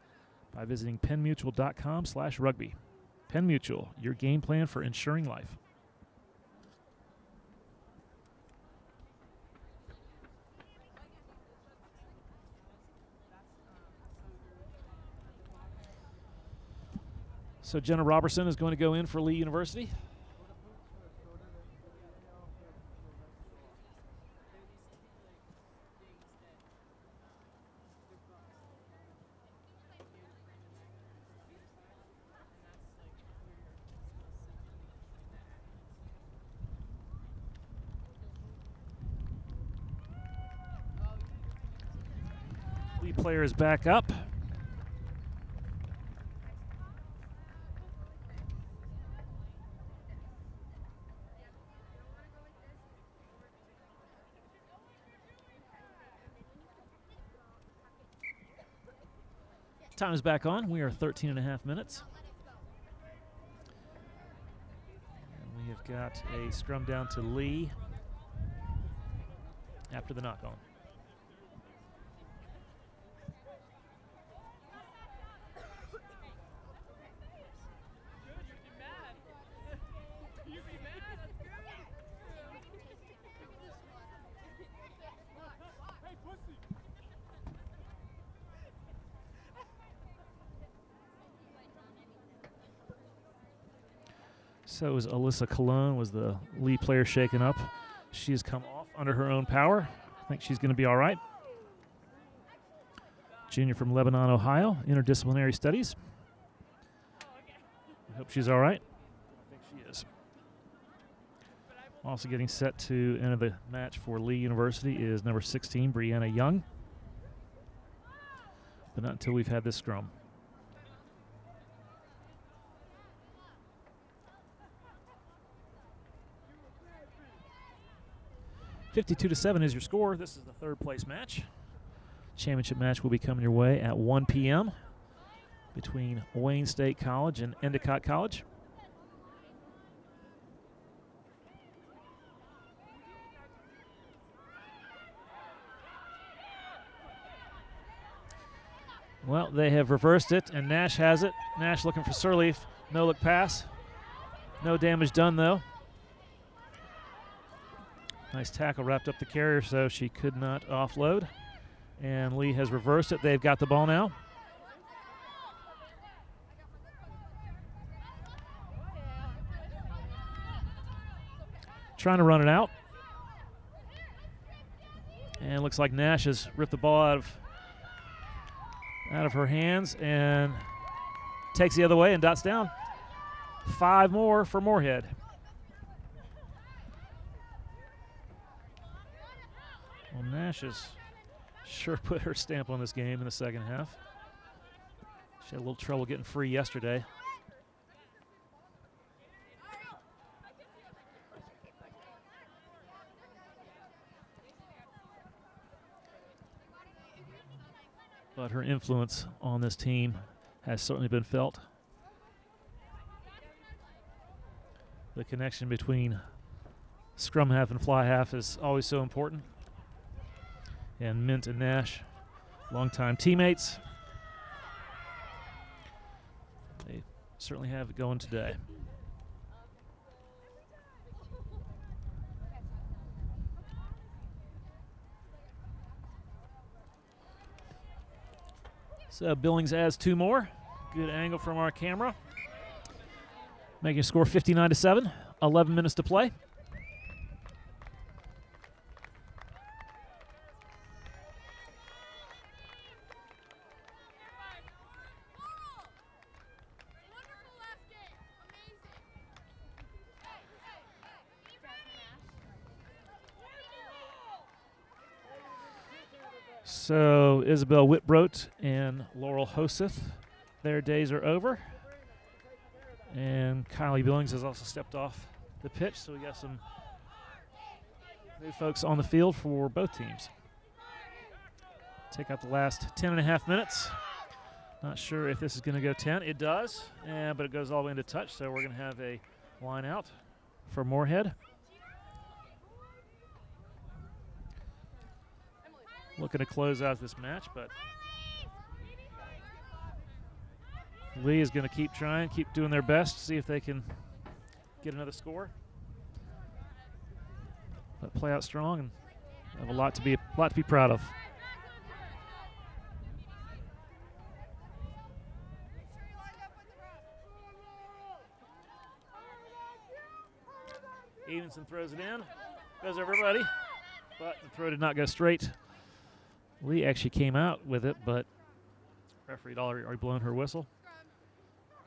Speaker 1: by visiting pennmutual.com/rugby. Penn Mutual, your game plan for ensuring life. So Jenna Robertson is going to go in for Lee University. Lee player is back up. Time is back on. We are 13 and a half minutes. And we have got a scrum down to Lee after the knock-on. So is Alyssa Cologne, was the Lee player shaken up. She has come off under her own power. I think she's going to be all right. Junior from Lebanon, Ohio, interdisciplinary studies. I hope she's all right. I think she is. Also getting set to enter the match for Lee University is number 16, Brianna Young. But not until we've had this scrum. 52-7 is your score. This is the third place match. Championship match will be coming your way at 1 p.m. between Wayne State College and Endicott College. Well, they have reversed it, and Nash has it. Nash looking for Sirleaf. No-look pass. No damage done, though. Nice tackle, wrapped up the carrier so she could not offload. And Lee has reversed it. They've got the ball now. Trying to run it out. And looks like Nash has ripped the ball out of her hands and takes the other way and dots down. 5 more for Moorhead. Well, Nash has sure put her stamp on this game in the second half. She had a little trouble getting free yesterday. But her influence on this team has certainly been felt. The connection between scrum half and fly half is always so important. And Mint and Nash, longtime teammates. They certainly have it going today. So Billings adds 2 more. Good angle from our camera. Making a score 59-7. 11 minutes to play. So Isabel Whitbroat and Laurel Hoseth, their days are over. And Kylie Billings has also stepped off the pitch, so we got some new folks on the field for both teams. Take out the last 10.5 minutes. Not sure if this is going to go 10. It does, but it goes all the way into touch, so we're going to have a line out for Moorhead. Looking to close out this match, but Lee is going to keep trying, keep doing their best, see if they can get another score. But play out strong and have a lot to be proud of. Evenson throws it in, goes everybody, but the throw did not go straight. Lee actually came out with it, but referee had already blown her whistle.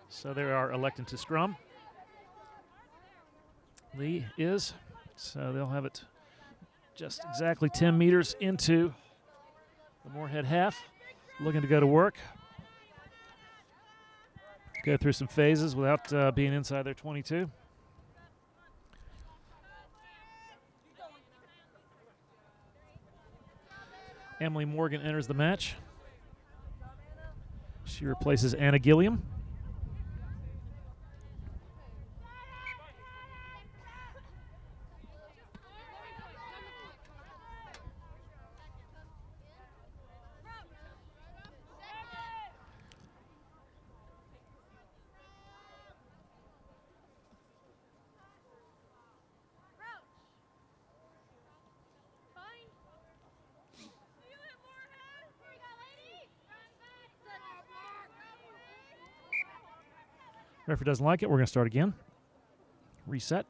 Speaker 1: So they are electing to scrum. Lee is, so they'll have it just exactly 10 meters into the Moorhead half. Looking to go to work. Go through some phases without being inside their 22. Emily Morgan enters the match. She replaces Anna Gilliam. Referee doesn't like it. We're going to start again. Reset.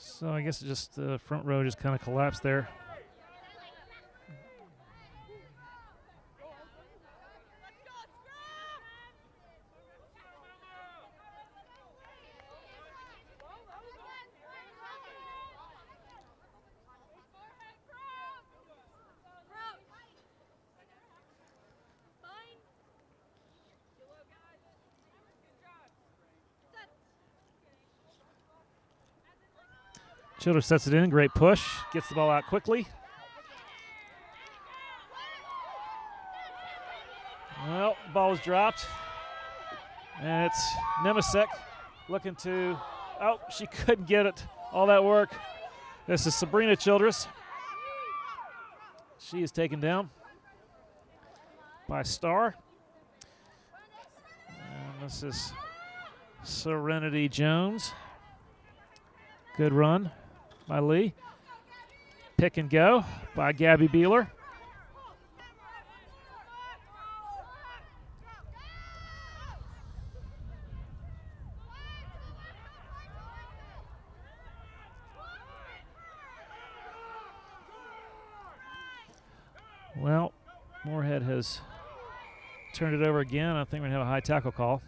Speaker 1: So I guess just the front row just kind of collapsed there. Childress sets it in, great push, gets the ball out quickly. Well, ball was dropped. And it's Nemesek looking to, oh, she couldn't get it. All that work. This is Sabrina Childress. She is taken down by Starr. And this is Serenity Jones. Good run by Lee. Pick and go by Gabby Beeler. Well, Moorhead has turned it over again. I think we're going to have a high tackle call.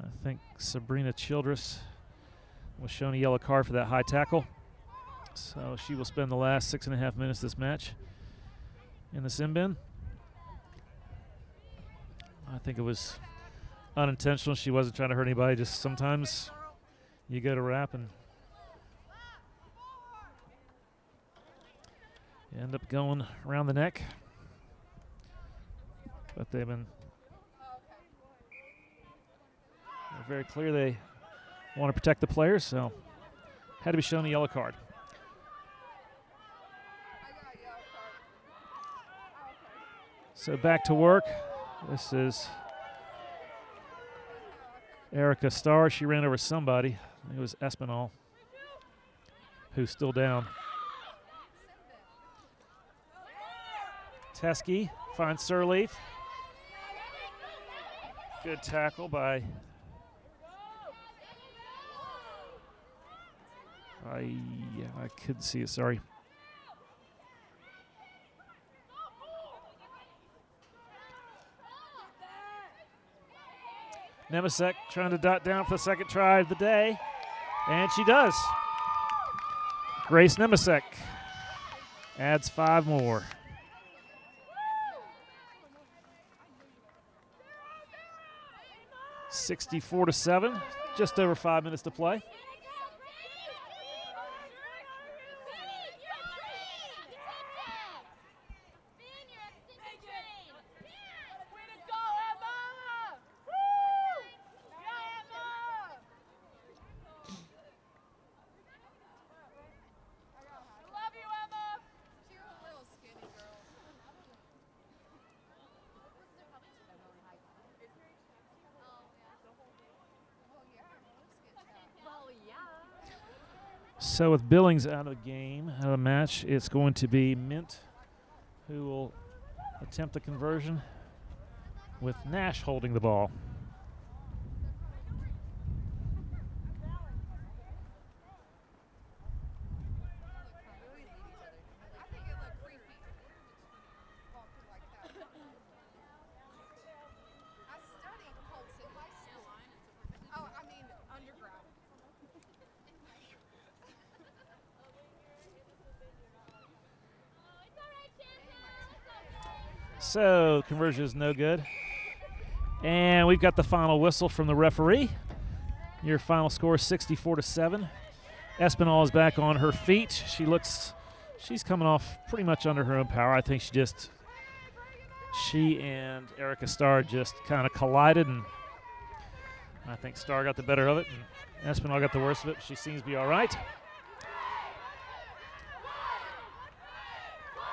Speaker 1: I think Sabrina Childress was shown a yellow card for that high tackle. So she will spend the last 6.5 minutes of this match in the sin bin. I think it was unintentional. She wasn't trying to hurt anybody. Just sometimes you go to wrap and you end up going around the neck. But they're very clear they want to protect the players, so had to be shown a yellow card. So back to work. This is Erica Starr. She ran over somebody. I think it was Espinal, who's still down. Teskey finds Sirleaf. Good tackle by I couldn't see it, sorry. Nemesek trying to dot down for the second try of the day, and she does. Grace Nemesek adds 5 more. (64-7), just over 5 minutes to play. So with Billings out of the game, out of the match, it's going to be Mint who will attempt the conversion with Nash holding the ball. So conversion is no good. And we've got the final whistle from the referee. Your final score is 64-7. Espinal is back on her feet. She's coming off pretty much under her own power. I think she and Erica Starr just kind of collided, and I think Starr got the better of it, and Espinal got the worst of it. She seems to be all right.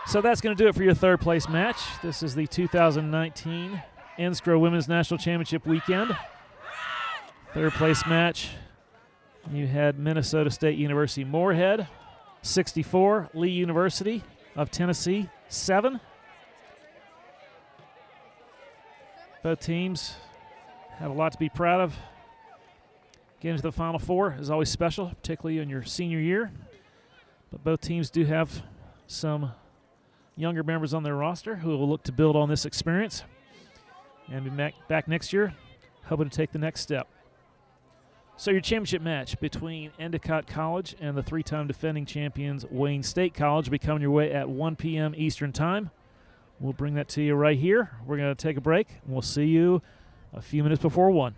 Speaker 1: So that's going to do it for your third place match. This is the 2019 NSCRO Women's National Championship weekend. Third place match, you had Minnesota State University Moorhead 64, Lee University of Tennessee 7. Both teams have a lot to be proud of. Getting to the Final Four is always special, particularly in your senior year. But both teams do have some younger members on their roster who will look to build on this experience and be back next year, hoping to take the next step. So your championship match between Endicott College and the 3-time defending champions Wayne State College will be coming your way at 1 p.m. Eastern Time. We'll bring that to you right here. We're going to take a break, and we'll see you a few minutes before 1.